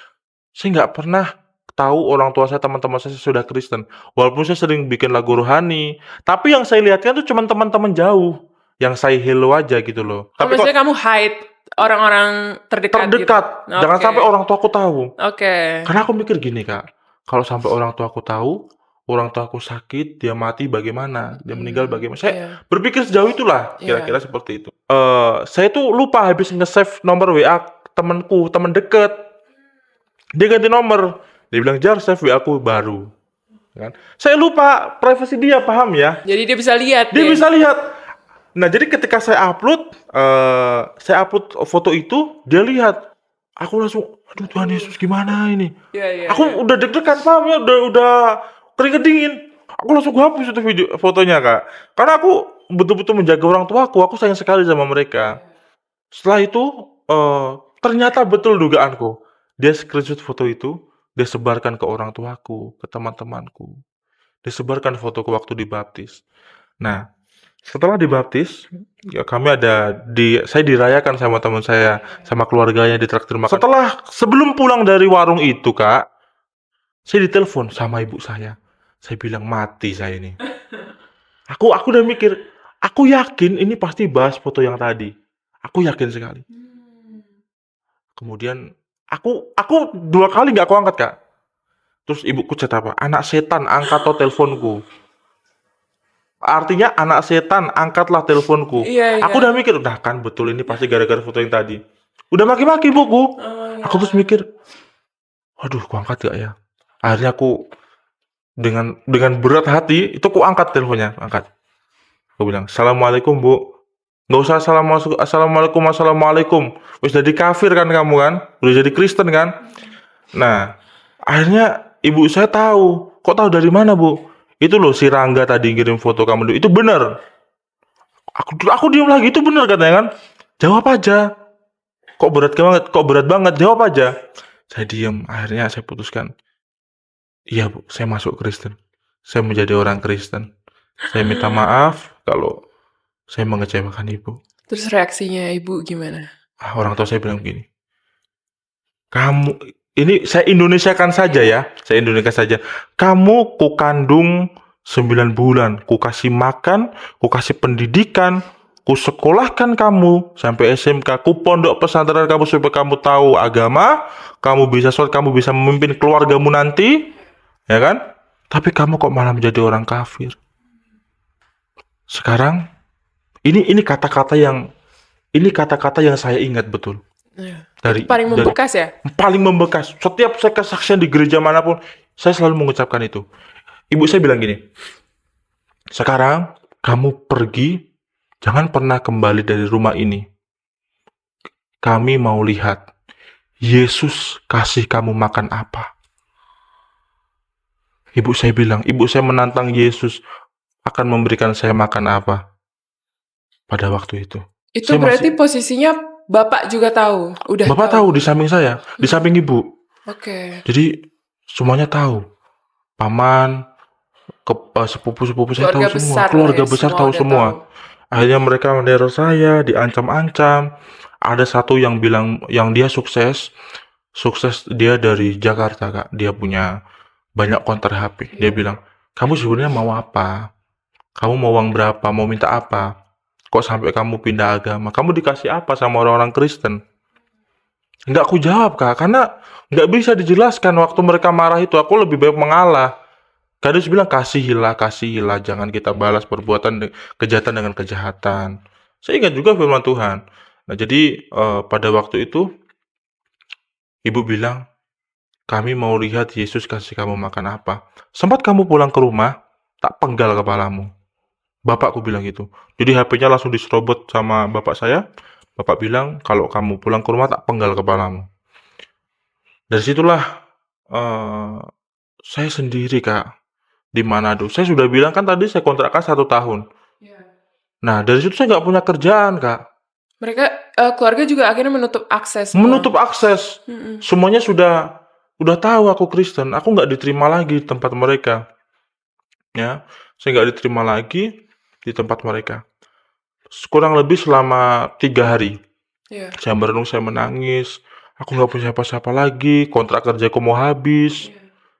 saya nggak pernah tahu orang tua saya, teman-teman saya sudah Kristen. Walaupun saya sering bikin lagu rohani, tapi yang saya lihatkan tuh cuma teman-teman jauh, yang saya hello aja gitu loh. Tapi maksudnya kamu hide orang-orang terdekat gitu? Jangan sampai orang tua aku tahu. Oke. Karena aku mikir gini, Kak, kalau sampai orang tua aku tahu, orang tua aku sakit, dia mati bagaimana? Dia meninggal bagaimana? Saya berpikir sejauh itulah, kira-kira seperti itu. Saya tuh lupa habis nge-save nomor WA temanku, teman dekat. Dia ganti nomor. Dia bilang, "Jar, save WA aku baru." Kan? Saya lupa privasi dia, paham ya? Jadi dia bisa lihat. Dia bisa lihat. Nah, jadi ketika saya upload foto itu, dia lihat. Aku langsung, aduh Tuhan Yesus, gimana ini? Iya. Aku udah deg-degan, paham ya? Udah keringet dingin. Aku langsung hapus itu fotonya, Kak. Karena aku betul-betul menjaga orang tuaku. Aku sayang sekali sama mereka. Setelah itu, ternyata betul dugaanku. Dia screenshot foto itu, dia sebarkan ke orang tuaku, ke teman-temanku. Dia sebarkan fotoku waktu dibaptis. Nah, setelah dibaptis, ya saya dirayakan sama teman saya, sama keluarganya, ditraktir makan. Sebelum pulang dari warung itu, Kak, saya ditelepon sama ibu saya. Saya bilang, mati saya ini. Aku udah mikir, aku yakin ini pasti bahas foto yang tadi. Aku yakin sekali. Kemudian aku 2 kali nggak aku angkat, Kak. Terus ibuku chat apa? Anak setan, angkat atau teleponku. Artinya anak setan, angkatlah teleponku. Iya, Aku iya. udah mikir, nah kan betul ini pasti gara-gara foto yang tadi. Udah maki-maki buku. Oh, Aku ya. terus mikir, waduh, aku angkat gak ya? Akhirnya aku dengan berat hati itu aku angkat teleponnya, angkat. Aku bilang, "Assalamualaikum, Bu." Nggak usah assalamualaikum, assalamualaikum. Wis jadi kafir kan kamu kan? Udah jadi Kristen kan? Nah, akhirnya ibu saya tahu. Kok tahu dari mana, Bu? Itu loh si Rangga tadi ngirim foto kamu dulu. Itu bener. Aku diam lagi, itu bener katanya kan? Jawab aja. Kok berat banget? Kok berat banget? Jawab aja. Saya diam. Akhirnya saya putuskan. Iya, Bu, saya masuk Kristen. Saya menjadi orang Kristen. Saya minta maaf kalau saya mengecewakan ibu. Terus reaksinya ibu gimana? Orang tua saya bilang begini, kamu, ini saya Indonesiakan saja ya, saya Indonesiakan saja. Kamu ku kandung 9 bulan, ku kasih makan, ku kasih pendidikan, ku sekolahkan kamu sampai SMK, ku pondok pesantren kamu supaya kamu tahu agama, kamu bisa sholat, kamu bisa memimpin keluargamu nanti, ya kan? Tapi kamu kok malah menjadi orang kafir. Sekarang ini kata-kata yang saya ingat betul. Iya. Dari Paling membekas ya? paling membekas. Setiap saya kesaksian di gereja manapun, saya selalu mengucapkan itu. Ibu saya bilang gini, sekarang kamu pergi, jangan pernah kembali dari rumah ini. Kami mau lihat Yesus kasih kamu makan apa. Ibu saya bilang, ibu saya menantang Yesus akan memberikan saya makan apa pada waktu itu. Itu Saya berarti masih- posisinya Bapak juga tahu? Udah Bapak tahu di samping saya, di samping ibu. Oke. Jadi semuanya tahu. Paman, sepupu-sepupu saya Keluarga tahu semua. besar Keluarga lah ya, besar semua tahu udah semua. tahu. Akhirnya mereka meneror saya, diancam-ancam. Ada satu yang bilang yang dia sukses dia dari Jakarta, Kak. Dia punya banyak konter HP. Dia bilang, "Kamu sebenarnya mau apa? Kamu mau uang berapa? Mau minta apa? Kok sampai kamu pindah agama? Kamu dikasih apa sama orang-orang Kristen?" Nggak aku jawab, Kak, karena nggak bisa dijelaskan. Waktu mereka marah itu, aku lebih baik mengalah. Kadus bilang, kasihilah, jangan kita balas kejahatan dengan kejahatan. Saya ingat juga firman Tuhan. Nah, jadi pada waktu itu, ibu bilang, kami mau lihat Yesus kasih kamu makan apa. Sempat kamu pulang ke rumah, tak penggal kepalamu. Bapakku bilang gitu. Jadi HP-nya langsung diserobot sama bapak saya. Bapak bilang, kalau kamu pulang ke rumah, tak penggal kepalamu. Dari situlah saya sendiri, Kak, di Manado. Saya sudah bilang kan tadi saya kontrakkan 1 tahun. Nah, dari situ saya nggak punya kerjaan, Kak. Mereka keluarga juga akhirnya menutup akses semua. Menutup akses. Semuanya udah tahu aku Kristen. Aku nggak diterima lagi di tempat mereka. Ya, saya nggak diterima lagi di tempat mereka. Kurang lebih selama 3 hari. Iya. Saya merenung, saya menangis. Aku nggak punya siapa-siapa lagi. Kontrak kerjaku mau habis.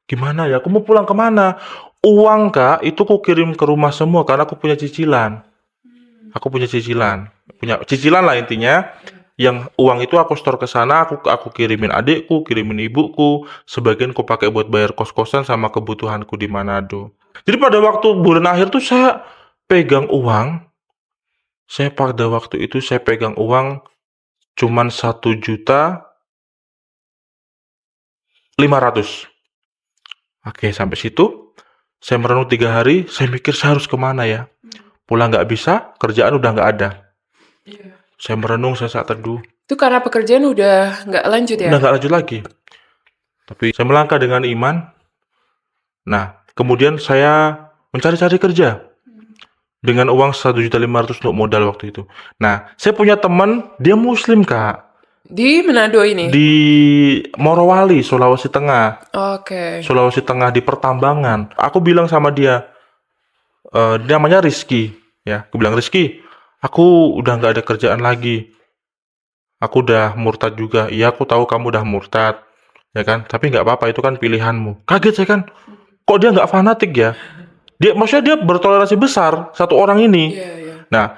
Gimana ya? Aku mau pulang kemana? Uang, Kak, itu aku kirim ke rumah semua karena aku punya cicilan. Aku punya cicilan. Punya cicilan lah intinya. Yang uang itu aku store ke sana, aku kirimin adikku, kirimin ibuku, sebagian aku pakai buat bayar kos-kosan sama kebutuhanku di Manado. Jadi pada waktu bulan akhir tuh saya pegang uang. Pada waktu itu saya pegang uang cuman 1.500.000. Oke, sampai situ saya merenung 3 hari, saya mikir saya harus kemana ya? Pulang nggak bisa, kerjaan udah nggak ada. Saya merenung, saya saat teduh. Itu karena pekerjaan udah nggak lanjut ya? Udah nggak lanjut lagi. Tapi saya melangkah dengan iman. Nah, kemudian saya mencari-cari kerja. Dengan uang 1.500.000 untuk modal waktu itu. Nah, saya punya teman, dia Muslim, Kak. Di Manado ini? Di Morowali, Sulawesi Tengah. Oke. Sulawesi Tengah di pertambangan. Aku bilang sama dia, namanya Rizky. Ya, aku bilang, Rizky, aku udah nggak ada kerjaan lagi. Aku udah murtad juga. Iya, aku tahu kamu udah murtad, ya kan? Tapi nggak apa-apa, itu kan pilihanmu. Kaget saya kan. Kok dia nggak fanatik ya? Maksudnya dia bertoleransi besar, satu orang ini. Iya. Nah,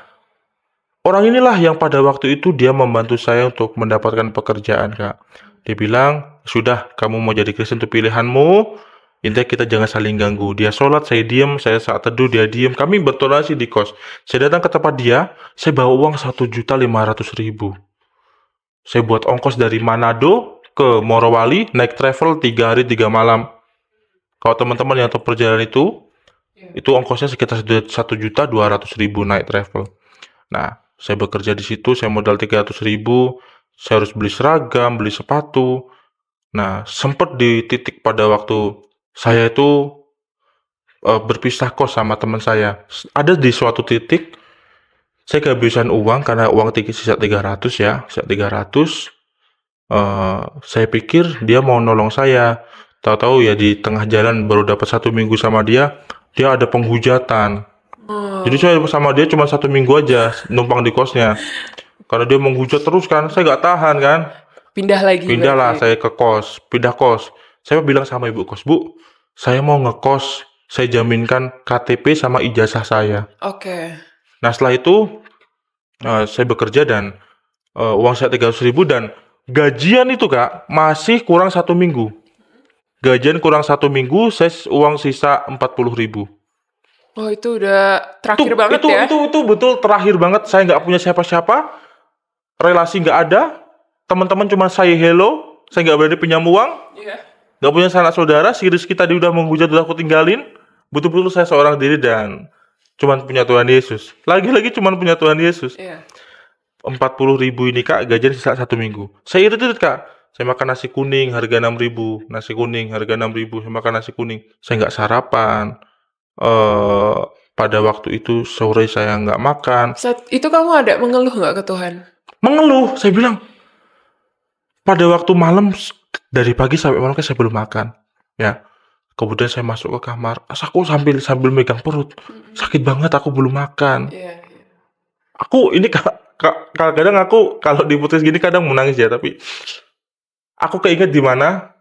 orang inilah yang pada waktu itu dia membantu saya untuk mendapatkan pekerjaan, Kak. Dia bilang, sudah, kamu mau jadi Kristen itu pilihanmu. Intinya kita jangan saling ganggu. Dia sholat, saya diem. Saya saat teduh, dia diem. Kami bertoleransi di kos. Saya datang ke tempat dia, saya bawa uang 1.500.000. Saya buat ongkos dari Manado ke Morowali, naik travel 3 hari 3 malam. Kalau teman-teman yang tahu perjalanan itu ongkosnya sekitar 1.200.000 naik travel. Nah, saya bekerja di situ, saya modal 300.000, saya harus beli seragam, beli sepatu. Nah, sempat di titik pada waktu saya itu berpisah kos sama teman saya. Ada di suatu titik, saya kehabisan uang karena uang sisa 300 ya, sisa 300. Saya pikir dia mau nolong saya. Tahu-tahu ya di tengah jalan baru dapat 1 minggu sama dia ada penghujatan. Jadi saya sama dia cuma 1 minggu aja numpang di kosnya. Karena dia menghujat terus kan, saya nggak tahan kan. Pindah lagi Pindahlah berarti. saya ke kos, pindah kos. Saya bilang sama ibu kos, Bu, saya mau ngekos, saya jaminkan KTP sama ijazah saya. Oke. Nah setelah itu saya bekerja dan uang saya 300.000 dan gajian itu Kak masih kurang 1 minggu. Gajian kurang 1 minggu, saya uang sisa 40.000. Oh, itu udah terakhir banget ya? Itu betul terakhir banget. Saya nggak punya siapa-siapa, relasi nggak ada, teman-teman cuma say hello, saya nggak berani pinjam uang, Iya. nggak punya sanak saudara, si Rizky tadi udah menghujat, udah aku tinggalin. Betul-betul saya seorang diri dan cuman punya Tuhan Yesus. Lagi-lagi cuman punya Tuhan Yesus. Iya. 40.000 ini Kak, gajian sisa 1 minggu. Saya irit-irit Kak. Saya makan nasi kuning harga 6.000, nasi kuning harga 6.000, saya makan nasi kuning. Saya nggak sarapan. Pada waktu itu sore saya nggak makan. Saat itu kamu ada mengeluh nggak ke Tuhan? Mengeluh, saya bilang. Pada waktu malam, dari pagi sampai malam kan saya belum makan. Ya. Kemudian saya masuk ke kamar, aku sambil megang perut. Sakit banget, aku belum makan. Iya. Aku ini kadang aku kalau diputus gini kadang menangis ya, tapi aku keinget di mana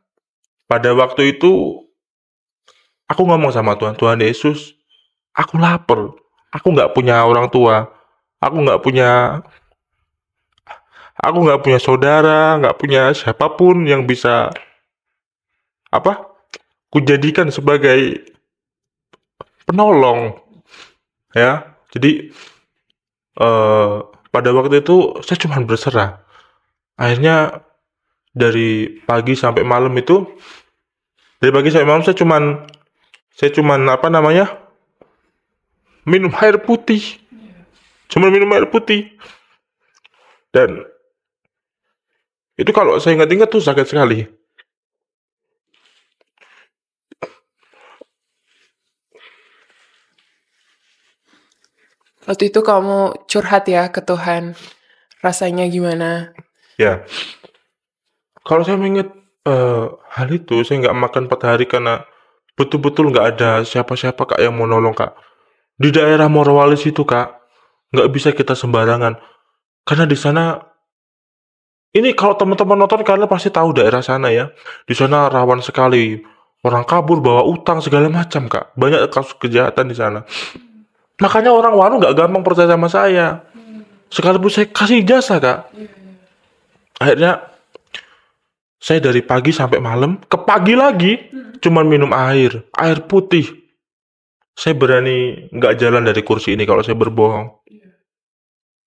pada waktu itu aku ngomong sama Tuhan, Tuhan Yesus, aku lapar, aku nggak punya orang tua, aku nggak punya saudara, nggak punya siapapun yang bisa kujadikan sebagai penolong, ya. Jadi pada waktu itu saya cuma berserah. Akhirnya dari pagi sampai malam saya cuman minum air putih. Cuma minum air putih. Dan itu kalau saya ingat-ingat tuh sakit sekali. Waktu itu kamu curhat ya ke Tuhan. Rasanya gimana? Ya. Kalau saya mengingat hal itu, saya nggak makan 4 hari karena betul-betul nggak ada siapa-siapa Kak yang mau nolong Kak. Di daerah Morowali situ Kak, nggak bisa kita sembarangan. Karena di sana, ini kalau teman-teman nonton kalian pasti tahu daerah sana ya. Di sana rawan sekali orang kabur bawa utang segala macam Kak. Banyak kasus kejahatan di sana. Makanya orang warung nggak gampang percaya sama saya. Sekalipun saya kasih jasa Kak. Akhirnya saya dari pagi sampai malam, ke pagi lagi, cuman minum air putih. Saya berani nggak jalan dari kursi ini kalau saya berbohong.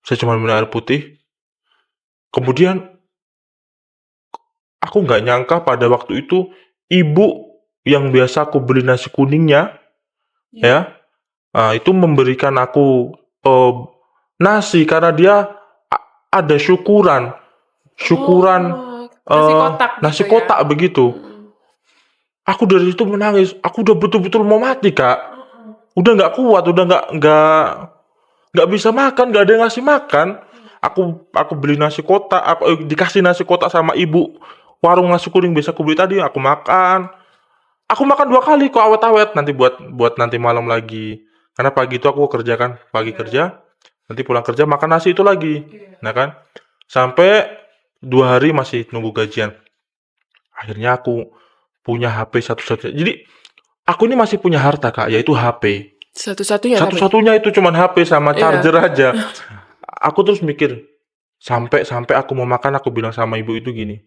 Saya cuma minum air putih. Kemudian, aku nggak nyangka pada waktu itu, ibu yang biasa aku beli nasi kuningnya, ya, itu memberikan aku nasi karena dia ada syukuran. Nasi kotak Nasi gitu ya? kotak begitu. Aku dari situ menangis. Aku udah betul-betul mau mati Kak. Udah nggak kuat, udah nggak bisa makan, nggak ada yang ngasih makan. Aku beli nasi kotak, aku dikasih nasi kotak sama ibu warung nasi kuning biasa aku beli tadi, aku makan. Aku makan 2 kali kok awet-awet nanti buat nanti malam lagi. Karena pagi itu aku kerja kan, pagi kerja, nanti pulang kerja makan nasi itu lagi. Nah kan, sampai 2 hari masih nunggu gajian. Akhirnya aku punya HP satu-satunya. Jadi aku ini masih punya harta Kak, yaitu HP. Satu-satunya tapi? Satu-satunya itu cuman HP sama Iya. charger aja. Aku terus mikir, sampai aku mau makan, aku bilang sama ibu itu gini,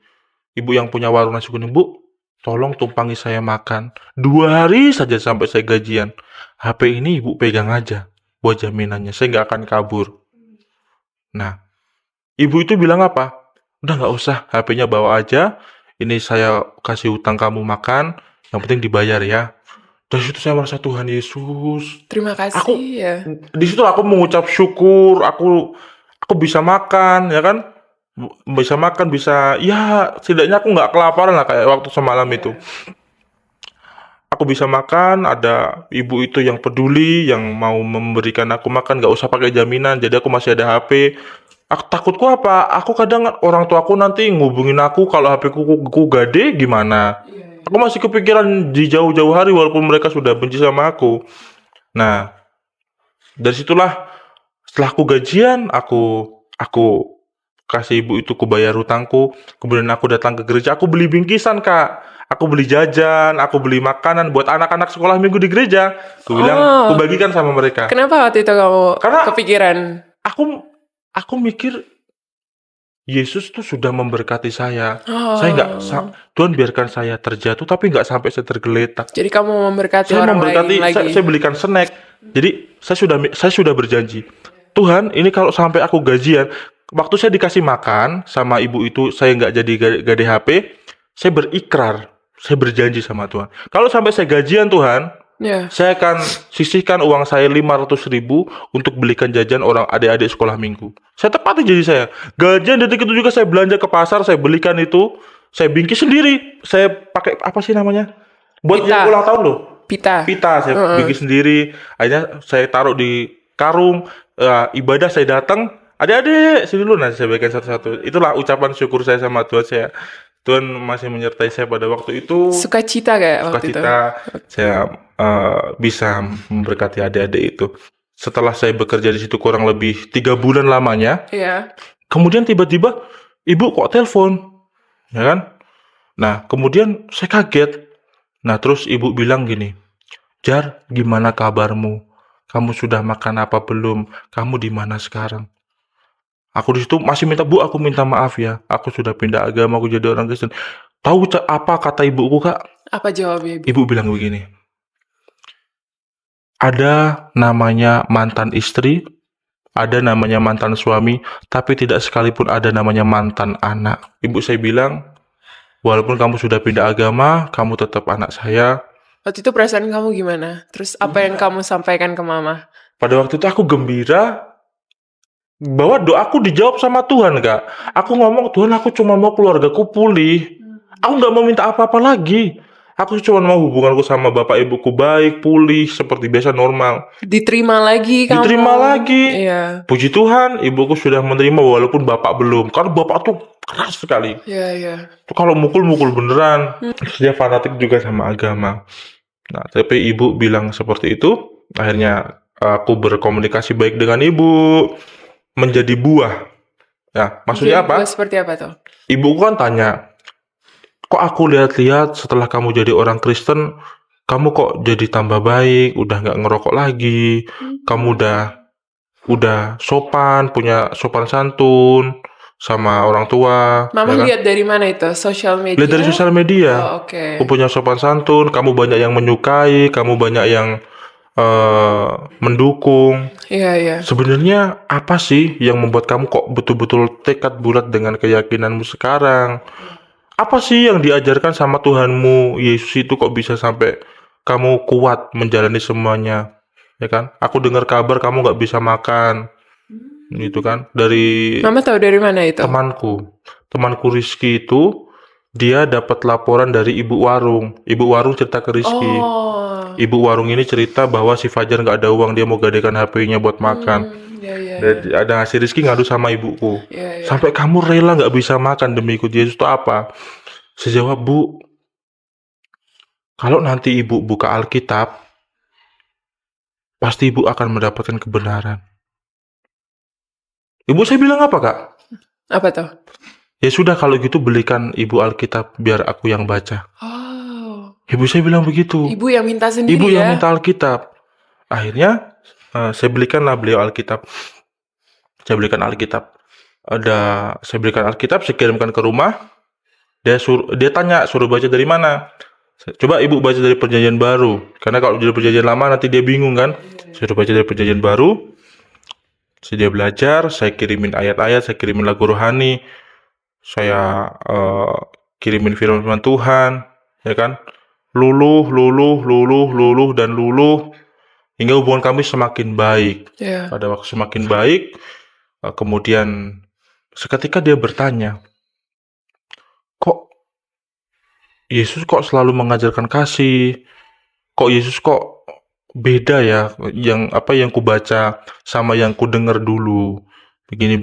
ibu yang punya warung nasi kuning, Bu, tolong tumpangi saya makan. 2 hari saja sampai saya gajian. HP ini ibu pegang aja buat jaminannya, saya nggak akan kabur. Nah, ibu itu bilang apa? Udah nggak usah, HP-nya bawa aja. Ini saya kasih utang kamu makan, yang penting dibayar ya. Dari situ saya merasa Tuhan Yesus. Terima kasih Aku ya. di situ aku mengucap syukur, aku bisa makan, ya kan? Bisa makan, bisa ya setidaknya aku nggak kelaparan lah kayak waktu semalam itu. Aku bisa makan, ada ibu itu yang peduli, yang mau memberikan aku makan, nggak usah pakai jaminan, jadi aku masih ada HP. Aku takutku apa? Aku kadang orang tuaku nanti ngubungin aku kalau HP ku gade gimana? Aku masih kepikiran di jauh-jauh hari walaupun mereka sudah benci sama aku. Nah, dari situlah setelah aku gajian, aku kasih ibu itu, ku bayar hutangku, kemudian aku datang ke gereja, aku beli bingkisan, Kak. Aku beli jajan, aku beli makanan buat anak-anak sekolah minggu di gereja. Aku bilang, aku bagikan sama mereka. Kenapa waktu itu kamu Karena kepikiran? Aku mikir Yesus tuh sudah memberkati saya. Oh. Saya nggak, Tuhan biarkan saya terjatuh, tapi nggak sampai saya tergeletak. Jadi kamu memberkati Saya orang memberkati, lain lagi. saya belikan snack. Jadi saya sudah berjanji, Tuhan, ini kalau sampai aku gajian, waktu saya dikasih makan sama ibu itu, saya nggak jadi gade HP, saya berikrar, saya berjanji sama Tuhan. Kalau sampai saya gajian Tuhan, Ya. saya akan sisihkan uang saya 500.000 untuk belikan jajan orang adik-adik sekolah minggu. Saya tepati janji saya. Gajian detik itu juga saya belanja ke pasar, saya belikan itu, saya bingkis sendiri. Saya pakai apa sih namanya? Buat Pita. yang ulang tahun loh. Pita. Saya bingkis sendiri. Akhirnya saya taruh di karung. Ibadah saya datang, adik-adik sini dulu, nanti saya bagikan satu-satu. Itulah ucapan syukur saya sama Tuhan. Tuhan masih menyertai saya pada waktu itu. Sukacita kayak waktu itu. Sukacita saya bisa memberkati adik-adik itu. Setelah saya bekerja di situ kurang lebih 3 bulan lamanya, Iya. kemudian tiba-tiba ibu kok telepon, ya kan? Nah, kemudian saya kaget. Nah, terus ibu bilang gini, Jar, gimana kabarmu? Kamu sudah makan apa belum? Kamu di mana sekarang? Aku di situ masih minta, Bu, aku minta maaf ya. Aku sudah pindah agama, aku jadi orang Kristen. Tahu apa kata ibuku, Kak? Apa jawabnya, Ibu? Ibu bilang begini, ada namanya mantan istri, ada namanya mantan suami, tapi tidak sekalipun ada namanya mantan anak. Ibu saya bilang, walaupun kamu sudah pindah agama, kamu tetap anak saya. Waktu itu perasaan kamu gimana? Terus apa yang kamu sampaikan ke Mama? Pada waktu itu aku gembira bahwa doaku dijawab sama Tuhan, Kak. Aku ngomong, Tuhan, aku cuma mau keluargaku pulih. Aku nggak mau minta apa-apa lagi. Aku cuma mau hubunganku sama bapak ibuku baik, pulih, seperti biasa, normal. Diterima lagi kamu. Diterima lagi. Iya. Puji Tuhan, ibuku sudah menerima walaupun bapak belum. Karena bapak tuh keras sekali. Iya, iya. Tuh kalau mukul-mukul beneran. Terus dia fanatik juga sama agama. Nah, tapi ibu bilang seperti itu. Akhirnya aku berkomunikasi baik dengan ibu. Menjadi buah. Ya, maksudnya Jadi, apa? seperti apa tuh? Ibuku kan tanya, kok aku lihat-lihat setelah kamu jadi orang Kristen, kamu kok jadi tambah baik, udah nggak ngerokok lagi, kamu udah sopan, punya sopan santun sama orang tua. Mama ya kan? lihat dari mana itu? Sosial media? Lihat dari sosial media. Oh, oke. Aku punya sopan santun, kamu banyak yang menyukai, kamu banyak yang mendukung. Iya, iya. Sebenarnya apa sih yang membuat kamu kok betul-betul tekad bulat dengan keyakinanmu sekarang? Apa sih yang diajarkan sama Tuhanmu Yesus itu kok bisa sampai kamu kuat menjalani semuanya? Ya kan? Aku dengar kabar kamu nggak bisa makan, gitu kan? Dari Mama tahu dari mana itu? temanku Rizky itu, dia dapat laporan dari ibu warung. Ibu warung cerita ke Rizky. Oh. Ibu warung ini cerita bahwa si Fajar nggak ada uang, dia mau gadekan HP-nya buat makan. Iya, iya. Dan ada si Rizky ngadu sama ibuku. Iya, iya. Sampai kamu rela nggak bisa makan demi ikut Yesus itu apa? Saya jawab, Bu, kalau nanti ibu buka Alkitab, pasti ibu akan mendapatkan kebenaran. Ibu saya bilang apa, Kak? Apa tuh? Ya sudah, kalau gitu belikan ibu Alkitab biar aku yang baca. Oh. Ibu saya bilang begitu. Ibu yang minta sendiri Ibu ya? yang minta Alkitab. Akhirnya saya belikanlah beliau Alkitab. Saya belikan Alkitab. Saya belikan Alkitab, saya kirimkan ke rumah. Dia tanya, suruh baca dari mana? Coba ibu baca dari perjanjian baru. Karena kalau dari perjanjian lama nanti dia bingung kan. Suruh baca dari perjanjian baru. Dia belajar, saya kirimin ayat-ayat, saya kirimin lagu rohani, saya kirimin firman Tuhan, ya kan? Luluh, luluh, luluh, luluh, dan luluh, hingga hubungan kami semakin baik. Ya. Pada waktu semakin baik, kemudian seketika dia bertanya, kok Yesus kok selalu mengajarkan kasih? Kok Yesus kok beda ya yang ku baca sama yang ku dengar dulu? Begini.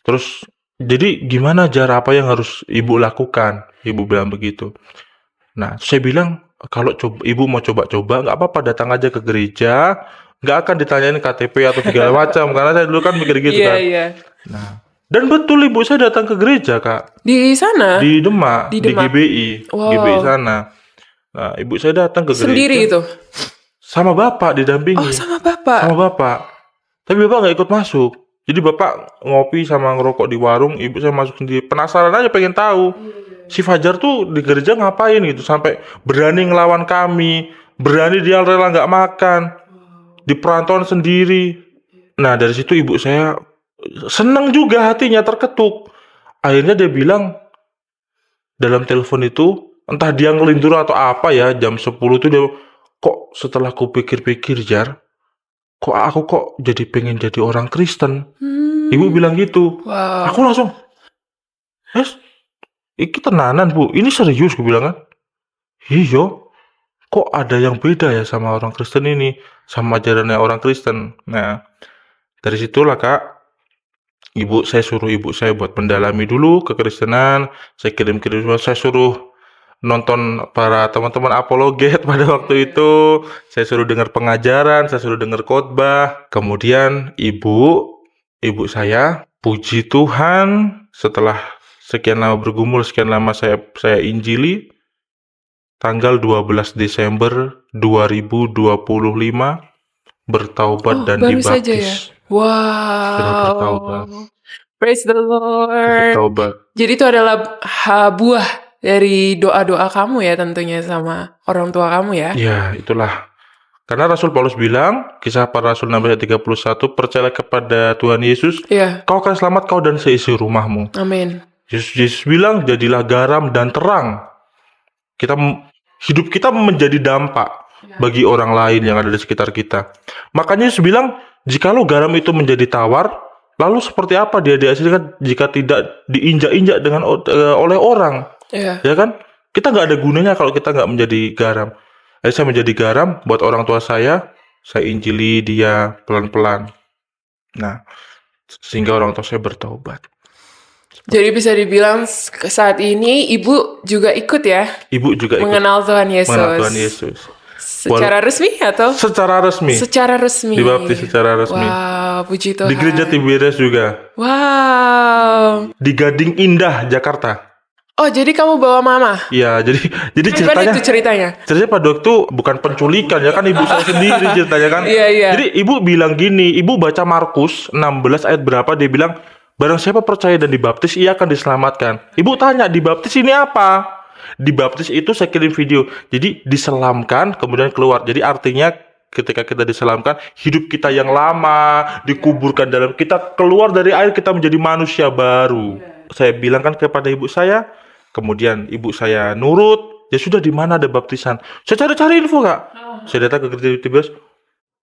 Terus jadi gimana apa yang harus ibu lakukan? Ibu bilang begitu. Nah, saya bilang kalau ibu mau coba-coba nggak apa-apa, datang aja ke gereja, nggak akan ditanyain KTP atau segala macam karena saya dulu kan mikir gitu kan. Iya. Nah, dan betul ibu saya datang ke gereja, Kak. Di sana? Di Demak, Di di Demak. GBI, Wow. GBI sana. Nah, ibu saya datang ke gereja. Sendiri itu? Sama bapak didampingi. Oh, sama bapak. Sama bapak. Tapi bapak nggak ikut masuk. Jadi bapak ngopi sama ngerokok di warung, ibu saya masuk sendiri. Penasaran aja, pengen tahu. Si Fajar tuh di gereja ngapain gitu, sampai berani ngelawan kami, berani dia rela nggak makan, di perantauan sendiri. Nah, dari situ ibu saya senang juga, hatinya terketuk. Akhirnya dia bilang dalam telepon itu, entah dia ngelindur atau apa ya, jam 10 itu dia, kok setelah ku pikir-pikir, Jar, kok aku jadi pengen jadi orang Kristen. Ibu bilang gitu. Wow. Aku langsung, iki tenanan bu, ini serius, gue bilang kan. Iya, kok ada yang beda ya sama orang Kristen ini, sama ajarannya orang Kristen. Nah, dari situlah Kak, saya suruh ibu saya buat mendalami dulu kekristenan. Saya kirim-kirim, saya suruh nonton para teman-teman apologet pada waktu itu. Saya suruh dengar pengajaran, saya suruh dengar khotbah. Kemudian ibu saya, puji Tuhan, setelah sekian lama bergumul, sekian lama saya injili, tanggal 12 Desember 2025 bertaubat dan baru dibaptis. saja ya? Wow. Sudah bertaubat. Praise the Lord. Bertaubat. Jadi itu adalah buah dari doa-doa kamu ya tentunya sama orang tua kamu ya? Ya, itulah. Karena Rasul Paulus bilang, Kisah Para Rasul 16 ayat 31, percayalah kepada Tuhan Yesus, Iya. kau akan selamat, kau dan seisi rumahmu. Amin. Yesus bilang, jadilah garam dan terang. Hidup kita menjadi dampak bagi orang lain yang ada di sekitar kita. Makanya Yesus bilang, jikalau garam itu menjadi tawar, lalu seperti apa dia dihasilkan jika tidak diinjak-injak dengan oleh orang? Iya. Ya kan? Kita nggak ada gunanya kalau kita nggak menjadi garam. Jadi saya menjadi garam buat orang tua saya injili dia pelan-pelan. Nah, sehingga orang tua saya bertaubat. Jadi bisa dibilang saat ini ibu juga ikut ya? Ibu juga ikut mengenal Tuhan Yesus. mengenal Tuhan Yesus. Secara resmi atau? Secara resmi. Secara resmi. Dibaptis secara resmi. Wow, puji Tuhan. Di gereja Tiberias juga. Wow. Di Gading Indah, Jakarta. Oh, jadi kamu bawa mama? Iya, jadi Gimana itu ceritanya? Ceritanya pada waktu bukan penculikan ya kan, ibu saya sendiri ceritanya kan. Iya. Jadi ibu bilang gini, ibu baca Markus 16 ayat berapa, dia bilang, barang siapa percaya dan dibaptis, ia akan diselamatkan. Ibu tanya, dibaptis ini apa? Dibaptis itu saya kirim video. Jadi diselamkan kemudian keluar. Jadi artinya ketika kita diselamkan, hidup kita yang lama dikuburkan dalam, kita keluar dari air, kita menjadi manusia baru. Saya bilang kan kepada ibu saya, kemudian ibu saya nurut. Ya sudah, di mana ada baptisan? Saya cari-cari info Kak. Saya datang ke gereja Tiberias.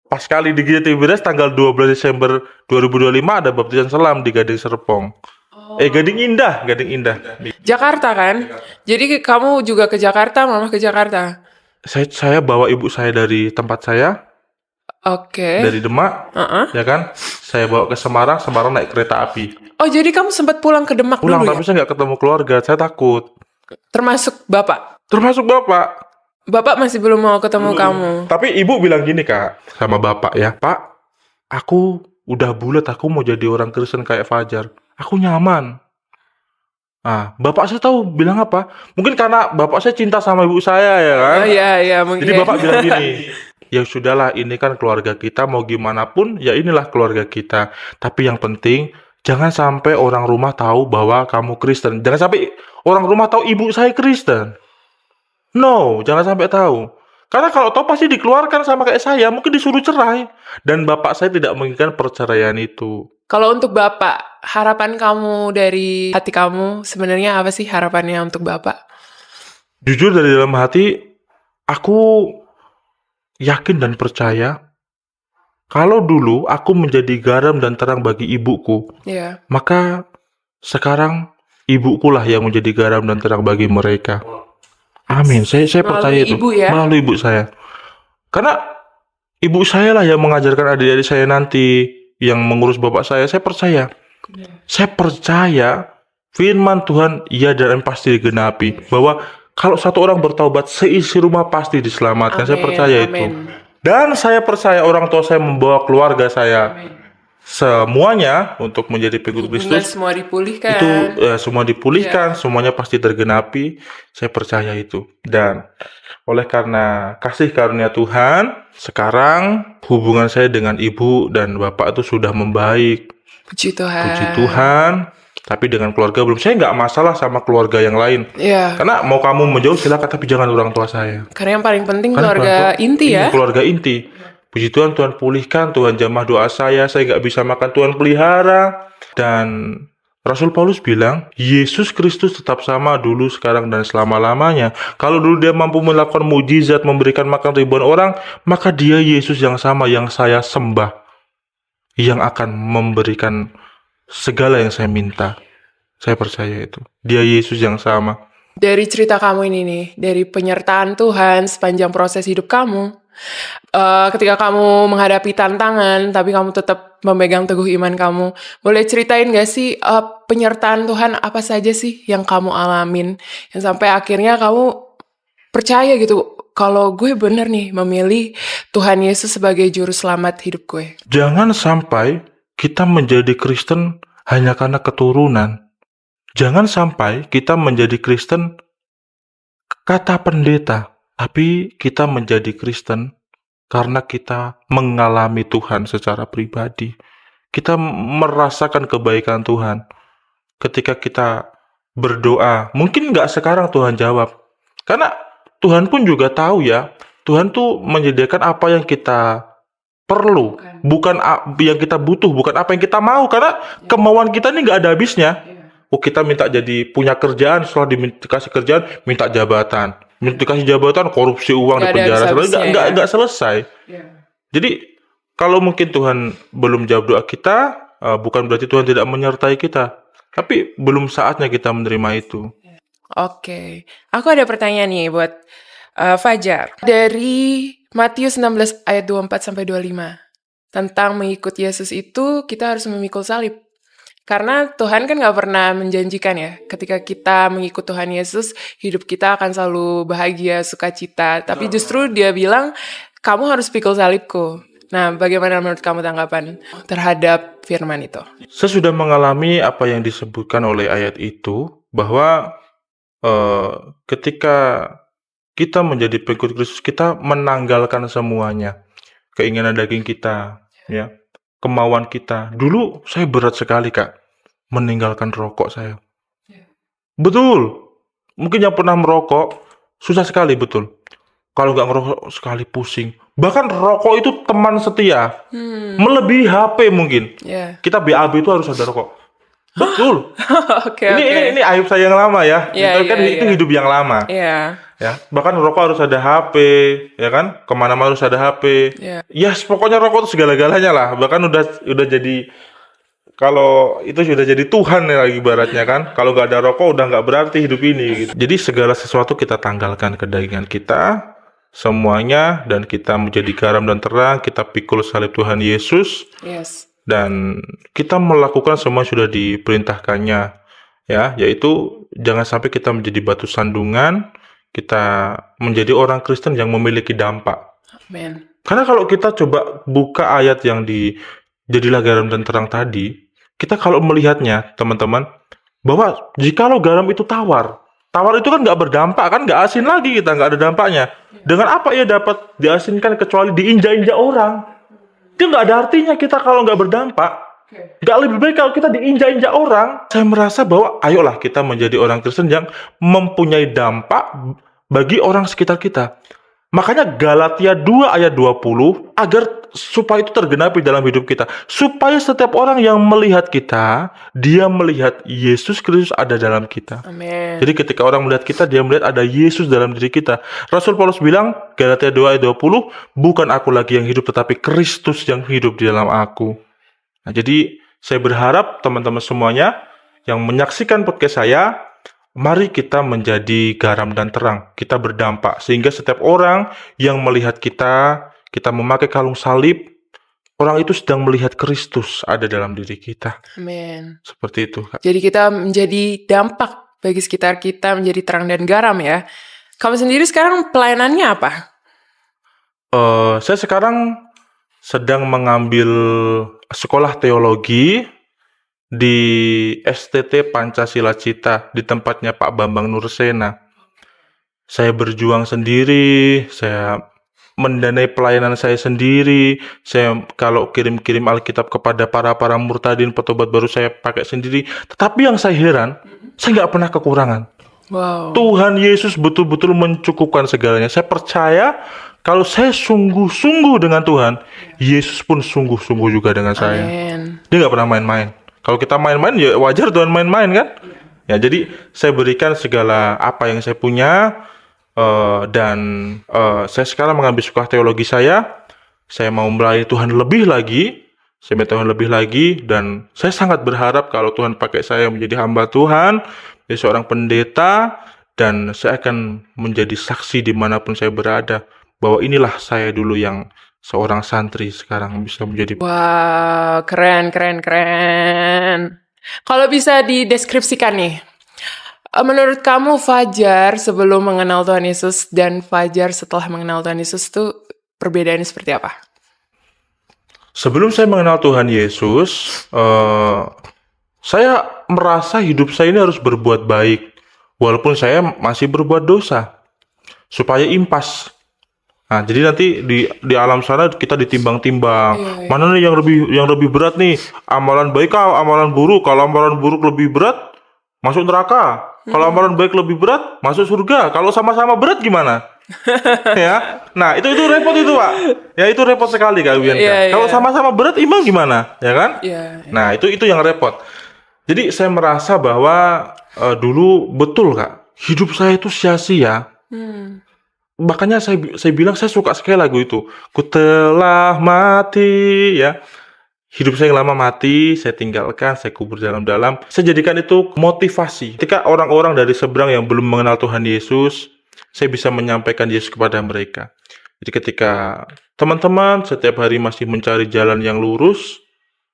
Pas kali di gereja Tiberias tanggal 12 Desember 2025 ada baptisan selam di Gading Serpong. Gading Indah. Jakarta kan? Jadi kamu juga ke Jakarta, mama ke Jakarta? Saya bawa ibu saya dari tempat saya, Oke. dari Demak, ya kan? Saya bawa ke Semarang naik kereta api. Oh, jadi kamu sempat pulang ke Demak Pulang, dulu tapi ya? saya nggak ketemu keluarga, saya takut. Termasuk bapak? Termasuk bapak. Bapak masih belum mau ketemu kamu? Tapi ibu bilang gini Kak, sama bapak ya, Pak, aku udah bulat, aku mau jadi orang Kristen kayak Fajar. Aku nyaman. Ah, bapak saya tahu bilang apa? Mungkin karena bapak saya cinta sama ibu saya ya kan? Oh iya, mungkin. Jadi bapak bilang gini, ya sudahlah, ini kan keluarga kita, mau gimana pun ya inilah keluarga kita. Tapi yang penting Jangan sampai orang rumah tahu bahwa kamu Kristen. Jangan sampai orang rumah tahu ibu saya Kristen. No, jangan sampai tahu. Karena kalau tahu pasti dikeluarkan sama kayak saya, mungkin disuruh cerai. Dan bapak saya tidak menginginkan perceraian itu. Kalau untuk Bapak, harapan kamu dari hati kamu sebenarnya apa sih harapannya untuk Bapak? Jujur dari dalam hati, aku yakin dan percaya kalau dulu aku menjadi garam dan terang bagi ibuku, Ya, maka sekarang ibuku lah yang menjadi garam dan terang bagi mereka. Amin. Saya percaya melalui itu. ibu ya. Melalui ibu saya. Karena ibu saya lah yang mengajarkan adik-adik saya nanti, yang mengurus bapak saya. Saya percaya. Saya percaya firman Tuhan iya dan pasti digenapi. Bahwa kalau satu orang bertaubat, seisi rumah pasti diselamatkan. Saya Amin, percaya itu. amin. Dan saya percaya orang tua saya membawa keluarga saya semuanya untuk menjadi pengikut Hubungan Kristus. semua dipulihkan. Itu semua dipulihkan, semuanya pasti tergenapi. Saya percaya itu. Dan oleh karena kasih karunia Tuhan, sekarang hubungan saya dengan ibu dan bapak itu sudah membaik. Puji Tuhan. Puji Tuhan. Tapi dengan keluarga belum. Saya nggak masalah sama keluarga yang lain. Ya, Karena mau kamu menjauh silakan, tapi jangan orang tua saya. karena yang paling penting Kan keluarga inti ya. Keluarga inti. Puji Tuhan, Tuhan pulihkan, Tuhan jamah doa saya nggak bisa makan, Tuhan pelihara. Dan Rasul Paulus bilang, Yesus Kristus tetap sama dulu, sekarang, dan selama-lamanya. Kalau dulu dia mampu melakukan mujizat, memberikan makan ribuan orang, maka dia Yesus yang sama yang saya sembah, yang akan memberikan segala yang saya minta. Saya percaya itu. Dia Yesus yang sama. Dari cerita kamu ini nih, dari penyertaan Tuhan sepanjang proses hidup kamu, ketika kamu menghadapi tantangan, tapi kamu tetap memegang teguh iman kamu, boleh ceritain gak sih penyertaan Tuhan apa saja sih yang kamu alamin, yang sampai akhirnya kamu percaya gitu, kalau gue bener nih memilih Tuhan Yesus sebagai juru selamat hidup gue. Jangan sampai kita menjadi Kristen hanya karena keturunan. Jangan sampai kita menjadi Kristen kata pendeta, tapi kita menjadi Kristen karena kita mengalami Tuhan secara pribadi. Kita merasakan kebaikan Tuhan. Ketika kita berdoa, mungkin nggak sekarang Tuhan jawab. Karena Tuhan pun juga tahu ya, Tuhan tuh menyediakan apa yang kita perlu, bukan yang kita butuh, bukan apa yang kita mau. Karena kemauan kita ini nggak ada habisnya. Oh, kita minta jadi punya kerjaan, setelah dikasih kerjaan minta jabatan, minta dikasih jabatan korupsi uang di Nggak ada penjara, habis-habisnya ya. nggak selesai. Jadi kalau mungkin Tuhan belum jawab doa kita, bukan berarti Tuhan tidak menyertai kita, tapi belum saatnya kita menerima itu. Oke, aku ada pertanyaan nih buat Fajar. Dari Matius 16 ayat 24-25. Tentang mengikut Yesus itu kita harus memikul salib. Karena Tuhan kan gak pernah menjanjikan ya, ketika kita mengikut Tuhan Yesus, hidup kita akan selalu bahagia, sukacita. Tapi justru dia bilang, kamu harus pikul salibku. Nah, bagaimana menurut kamu tanggapan terhadap firman itu? Saya sudah mengalami apa yang disebutkan oleh ayat itu, bahwa ketika kita menjadi pengikut Kristus, kita menanggalkan semuanya. Keinginan daging kita, ya, kemauan kita. Dulu saya berat sekali, Kak, meninggalkan rokok saya. Betul. Mungkin yang pernah merokok, susah sekali, betul. Kalau nggak ngerokok sekali pusing. Bahkan rokok itu teman setia. Melebihi HP mungkin. Ya. Kita BAB itu harus ada rokok. Betul. Oke. Ini Ayub saya yang lama ya. Iya, Itu kan iya, itu iya. hidup yang lama. Iya. Ya, bahkan rokok harus ada HP, ya kan? Kemana-mana harus ada HP. Iya. Ya, pokoknya rokok itu segala-galanya lah. Bahkan udah jadi, kalau itu sudah jadi Tuhan ya ibaratnya kan. Kalau nggak ada rokok udah nggak berarti hidup ini. Gitu. Jadi segala sesuatu kita tanggalkan kedagingan kita, semuanya, dan kita menjadi garam dan terang. Kita pikul salib Tuhan Yesus. Yes. Dan kita melakukan semua yang sudah diperintahkannya, ya, yaitu jangan sampai kita menjadi batu sandungan, kita menjadi orang Kristen yang memiliki dampak. Amen. Karena kalau kita coba buka ayat yang di jadilah garam dan terang tadi, kita kalau melihatnya, teman-teman, bahwa jikalau garam itu tawar itu kan nggak berdampak, kan nggak asin lagi, kita nggak ada dampaknya. Dengan apa ia dapat diasinkan kecuali diinjak-injak orang? Itu nggak ada artinya kita kalau nggak berdampak. Nggak lebih baik kalau kita diinjak-injak orang. Saya merasa bahwa ayolah kita menjadi orang Kristen yang mempunyai dampak bagi orang sekitar kita. Makanya Galatia 2 ayat 20 agar supaya itu tergenapi dalam hidup kita. Supaya setiap orang yang melihat kita, dia melihat Yesus Kristus ada dalam kita. Amin. Jadi ketika orang melihat kita, dia melihat ada Yesus dalam diri kita. Rasul Paulus bilang, Galatia 2 ayat 20, bukan aku lagi yang hidup, tetapi Kristus yang hidup di dalam aku. Nah, jadi saya berharap teman-teman semuanya yang menyaksikan podcast saya, mari kita menjadi garam dan terang. Kita berdampak, sehingga setiap orang yang melihat kita memakai kalung salib, orang itu sedang melihat Kristus ada dalam diri kita. Amin. Seperti itu, Kak. Jadi kita menjadi dampak bagi sekitar kita, menjadi terang dan garam ya. Kamu sendiri sekarang pelayanannya apa? Saya sekarang sedang mengambil sekolah teologi di STT Pancasila Cita di tempatnya Pak Bambang Nursena. Saya berjuang sendiri, saya mendanai pelayanan saya sendiri. Saya kalau kirim-kirim Alkitab kepada para murtadin petobat baru saya pakai sendiri. Tetapi yang saya heran, saya nggak pernah kekurangan. Wow. Tuhan Yesus betul-betul mencukupkan segalanya. Saya percaya kalau saya sungguh-sungguh dengan Tuhan, Yesus pun sungguh-sungguh juga dengan saya. Amin. Dia nggak pernah main-main. Kalau kita main-main, ya wajar Tuhan main-main kan? Ya, jadi saya berikan segala apa yang saya punya, dan saya sekarang mengambil sekolah teologi saya. Saya mau melayani Tuhan lebih lagi. Saya minta Tuhan lebih lagi, dan saya sangat berharap kalau Tuhan pakai saya menjadi hamba Tuhan, menjadi seorang pendeta, dan saya akan menjadi saksi dimanapun saya berada, bahwa inilah saya dulu yang seorang santri sekarang bisa menjadi. Wow, keren. Kalau bisa dideskripsikan nih, menurut kamu Fajar sebelum mengenal Tuhan Yesus dan Fajar setelah mengenal Tuhan Yesus tuh perbedaannya seperti apa? Sebelum saya mengenal Tuhan Yesus, saya merasa hidup saya ini harus berbuat baik, walaupun saya masih berbuat dosa, supaya impas. Nah, jadi nanti di alam sana kita ditimbang-timbang. Mana nih yang lebih berat nih? Amalan baik kah, amalan buruk? Kalau amalan buruk lebih berat, masuk neraka. Kalau amalan baik lebih berat, masuk surga. Kalau sama-sama berat gimana? Ya. Nah, itu repot itu, Pak. Ya, itu repot sekali Kak Wianka. Iya, Kalau iya. sama-sama berat imbang gimana? Ya kan? Iya. Nah, itu yang repot. Jadi saya merasa bahwa dulu betul Kak, hidup saya itu sia-sia. Makanya saya bilang saya suka sekali lagu itu. Ku telah mati, ya. Hidup saya yang lama mati, saya tinggalkan, saya kubur dalam-dalam. Saya jadikan itu motivasi. Ketika orang-orang dari seberang yang belum mengenal Tuhan Yesus, saya bisa menyampaikan Yesus kepada mereka. Jadi ketika teman-teman setiap hari masih mencari jalan yang lurus,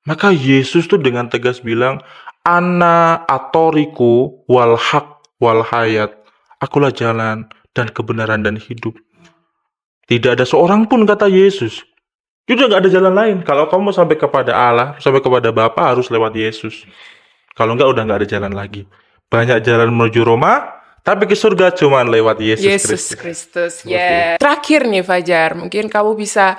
maka Yesus tuh dengan tegas bilang, Ana atoriku wal haq wal hayat. Akulah jalan dan kebenaran dan hidup. Tidak ada seorang pun, kata Yesus. Sudah nggak ada jalan lain. Kalau kamu mau sampai kepada Allah, sampai kepada Bapa, harus lewat Yesus. Kalau nggak, udah nggak ada jalan lagi. Banyak jalan menuju Roma, tapi ke surga cuma lewat Yesus Kristus. Ya. Terakhir nih Fajar, mungkin kamu bisa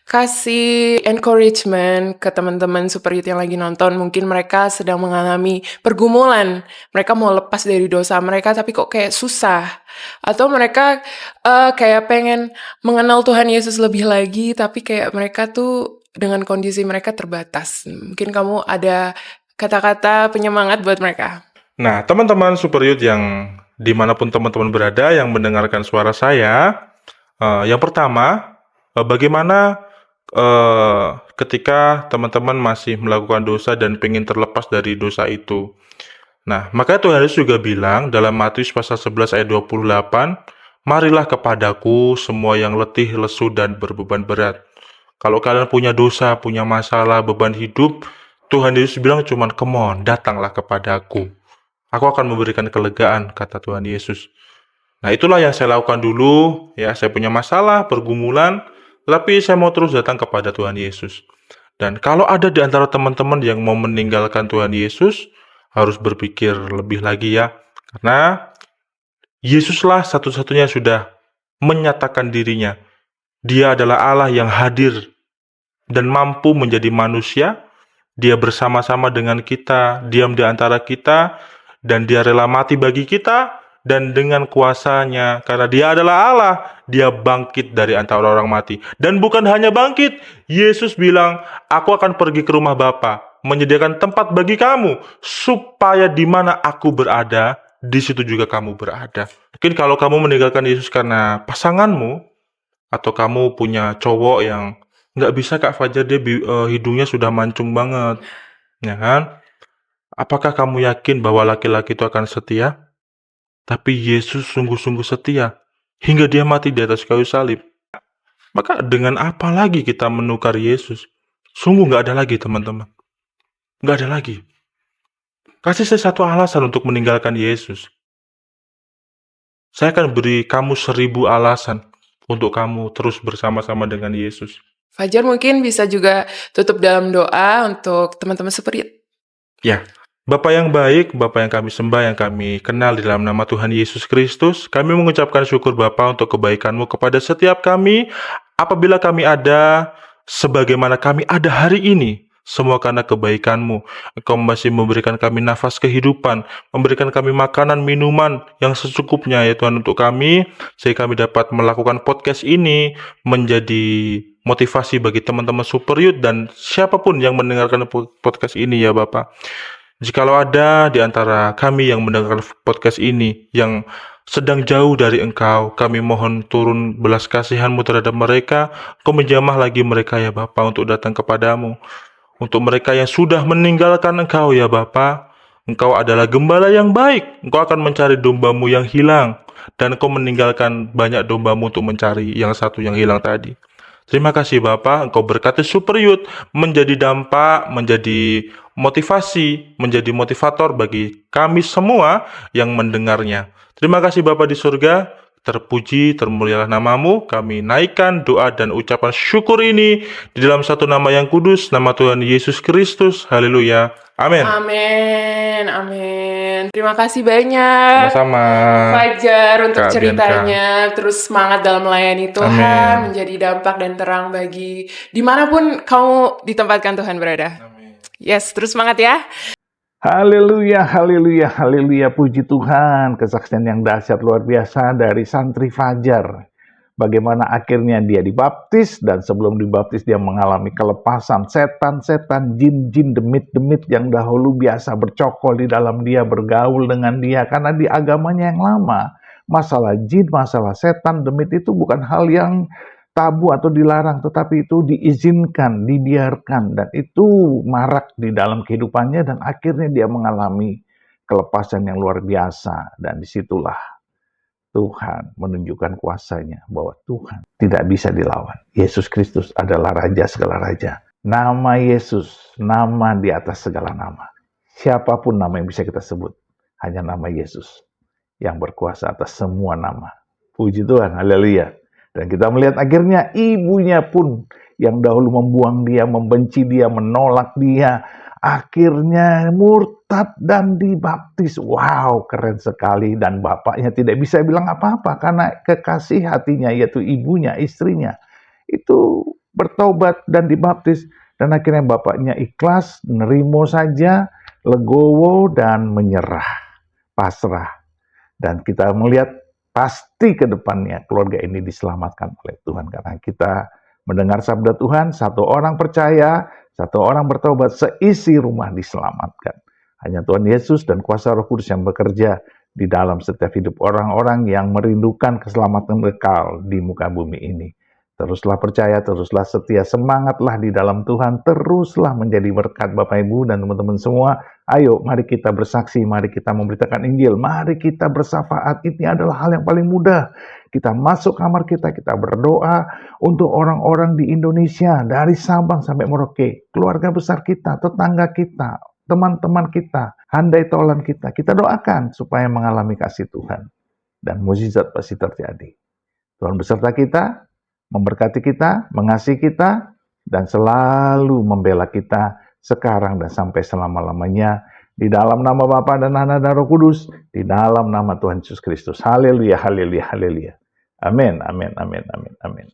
kasih encouragement ke teman-teman Super Youth yang lagi nonton. Mungkin mereka sedang mengalami pergumulan. Mereka mau lepas dari dosa mereka, tapi kok kayak susah. Atau mereka kayak pengen mengenal Tuhan Yesus lebih lagi, tapi kayak mereka tuh dengan kondisi mereka terbatas. Mungkin kamu ada kata-kata penyemangat buat mereka. Nah, teman-teman Super Youth yang dimanapun teman-teman berada yang mendengarkan suara saya, yang pertama, bagaimana ketika teman-teman masih melakukan dosa dan pengen terlepas dari dosa itu. Nah, maka Tuhan Yesus juga bilang dalam Matius pasal 11 ayat 28, marilah kepadaku semua yang letih, lesu, dan berbeban berat. Kalau kalian punya dosa, punya masalah, beban hidup, Tuhan Yesus bilang cuman, come on, datanglah kepadaku. Aku akan memberikan kelegaan, kata Tuhan Yesus. Nah, itulah yang saya lakukan dulu. Ya, saya punya masalah, pergumulan, tapi saya mau terus datang kepada Tuhan Yesus. Dan kalau ada di antara teman-teman yang mau meninggalkan Tuhan Yesus, harus berpikir lebih lagi ya. Karena Yesuslah satu-satunya sudah menyatakan dirinya. Dia adalah Allah yang hadir dan mampu menjadi manusia Dia bersama-sama dengan kita, diam di antara kita, dan dia rela mati bagi kita, dan dengan kuasanya, karena dia adalah Allah, dia bangkit dari antara orang mati. Dan bukan hanya bangkit, Yesus bilang, aku akan pergi ke rumah Bapa, menyediakan tempat bagi kamu, supaya di mana aku berada, di situ juga kamu berada. Mungkin kalau kamu meninggalkan Yesus karena pasanganmu, atau kamu punya cowok yang nggak bisa Kak Fajar, dia hidungnya sudah mancung banget, ya kan? Apakah kamu yakin bahwa laki-laki itu akan setia? Tapi Yesus sungguh-sungguh setia, hingga dia mati di atas kayu salib. Maka dengan apa lagi kita menukar Yesus? Sungguh nggak ada lagi teman-teman. Nggak ada lagi. Kasih saya satu alasan untuk meninggalkan Yesus. Saya akan beri kamu 1000 alasan untuk kamu terus bersama-sama dengan Yesus. Fajar mungkin bisa juga tutup dalam doa untuk teman-teman Super Youth. Ya, Bapa yang baik, Bapa yang kami sembah, yang kami kenal di dalam nama Tuhan Yesus Kristus, kami mengucapkan syukur Bapa untuk kebaikan-Mu kepada setiap kami, apabila kami ada, sebagaimana kami ada hari ini, semua karena kebaikan-Mu. Engkau masih memberikan kami nafas kehidupan, memberikan kami makanan, minuman yang secukupnya ya Tuhan untuk kami, sehingga kami dapat melakukan podcast ini menjadi motivasi bagi teman-teman Super Youth dan siapapun yang mendengarkan podcast ini ya Bapak. Jikalau ada di antara kami yang mendengarkan podcast ini yang sedang jauh dari Engkau, kami mohon turun belas kasihan-Mu terhadap mereka. Engkau menjamah lagi mereka ya Bapa untuk datang kepadamu. Untuk mereka yang sudah meninggalkan Engkau ya Bapa, Engkau adalah gembala yang baik. Engkau akan mencari domba-Mu yang hilang, dan Engkau meninggalkan banyak domba-Mu untuk mencari yang satu yang hilang tadi. Terima kasih Bapak, Engkau berkati Super Youth menjadi dampak, menjadi motivasi, menjadi motivator bagi kami semua yang mendengarnya. Terima kasih Bapa di surga, terpuji, termulialah namamu, kami naikkan doa dan ucapan syukur ini di dalam satu nama yang kudus, nama Tuhan Yesus Kristus, haleluya, amin. Amin, amin. Terima kasih banyak Sama-sama. Fajar untuk Kak ceritanya, terus semangat dalam melayani Tuhan, Amin. menjadi dampak dan terang bagi dimanapun kamu ditempatkan Tuhan berada. Yes, terus semangat ya. Haleluya, haleluya, haleluya, puji Tuhan. Kesaksian yang dahsyat luar biasa dari santri Fajar. Bagaimana akhirnya dia dibaptis, dan sebelum dibaptis dia mengalami kelepasan setan-setan, jin-jin, demit-demit yang dahulu biasa bercokol di dalam dia, bergaul dengan dia. Karena di agamanya yang lama, masalah jin, masalah setan, demit itu bukan hal yang tabu atau dilarang, tetapi itu diizinkan, dibiarkan, dan itu marak di dalam kehidupannya, dan akhirnya dia mengalami kelepasan yang luar biasa. Dan disitulah Tuhan menunjukkan kuasanya, bahwa Tuhan tidak bisa dilawan. Yesus Kristus adalah Raja segala Raja. Nama Yesus, nama di atas segala nama. Siapapun nama yang bisa kita sebut, hanya nama Yesus yang berkuasa atas semua nama. Puji Tuhan, haleluya. Dan kita melihat akhirnya ibunya pun yang dahulu membuang dia, membenci dia, menolak dia, akhirnya murtad dan dibaptis. Wow, keren sekali. Dan bapaknya tidak bisa bilang apa-apa karena kekasih hatinya, yaitu ibunya, istrinya, itu bertobat dan dibaptis. Dan akhirnya bapaknya ikhlas, nerimo saja, legowo, dan menyerah, pasrah. Dan kita melihat pasti ke depannya keluarga ini diselamatkan oleh Tuhan. Karena kita mendengar sabda Tuhan, satu orang percaya, satu orang bertobat, seisi rumah diselamatkan. Hanya Tuhan Yesus dan kuasa Roh Kudus yang bekerja di dalam setiap hidup orang-orang yang merindukan keselamatan kekal di muka bumi ini. Teruslah percaya, teruslah setia, semangatlah di dalam Tuhan, teruslah menjadi berkat Bapak Ibu dan teman-teman semua. Ayo, mari kita bersaksi, mari kita memberitakan Injil, mari kita bersafaat. Ini adalah hal yang paling mudah. Kita masuk kamar kita berdoa untuk orang-orang di Indonesia, dari Sabang sampai Merauke, keluarga besar kita, tetangga kita, teman-teman kita, handai tolan kita doakan supaya mengalami kasih Tuhan. Dan mukjizat pasti terjadi. Tuhan beserta kita, memberkati kita, mengasihi kita, dan selalu membela kita sekarang dan sampai selama-lamanya. Di dalam nama Bapa dan Anak dan Roh Kudus, di dalam nama Tuhan Yesus Kristus. Haleluya, haleluya, haleluya. Amin, amin, amin, amin, amin.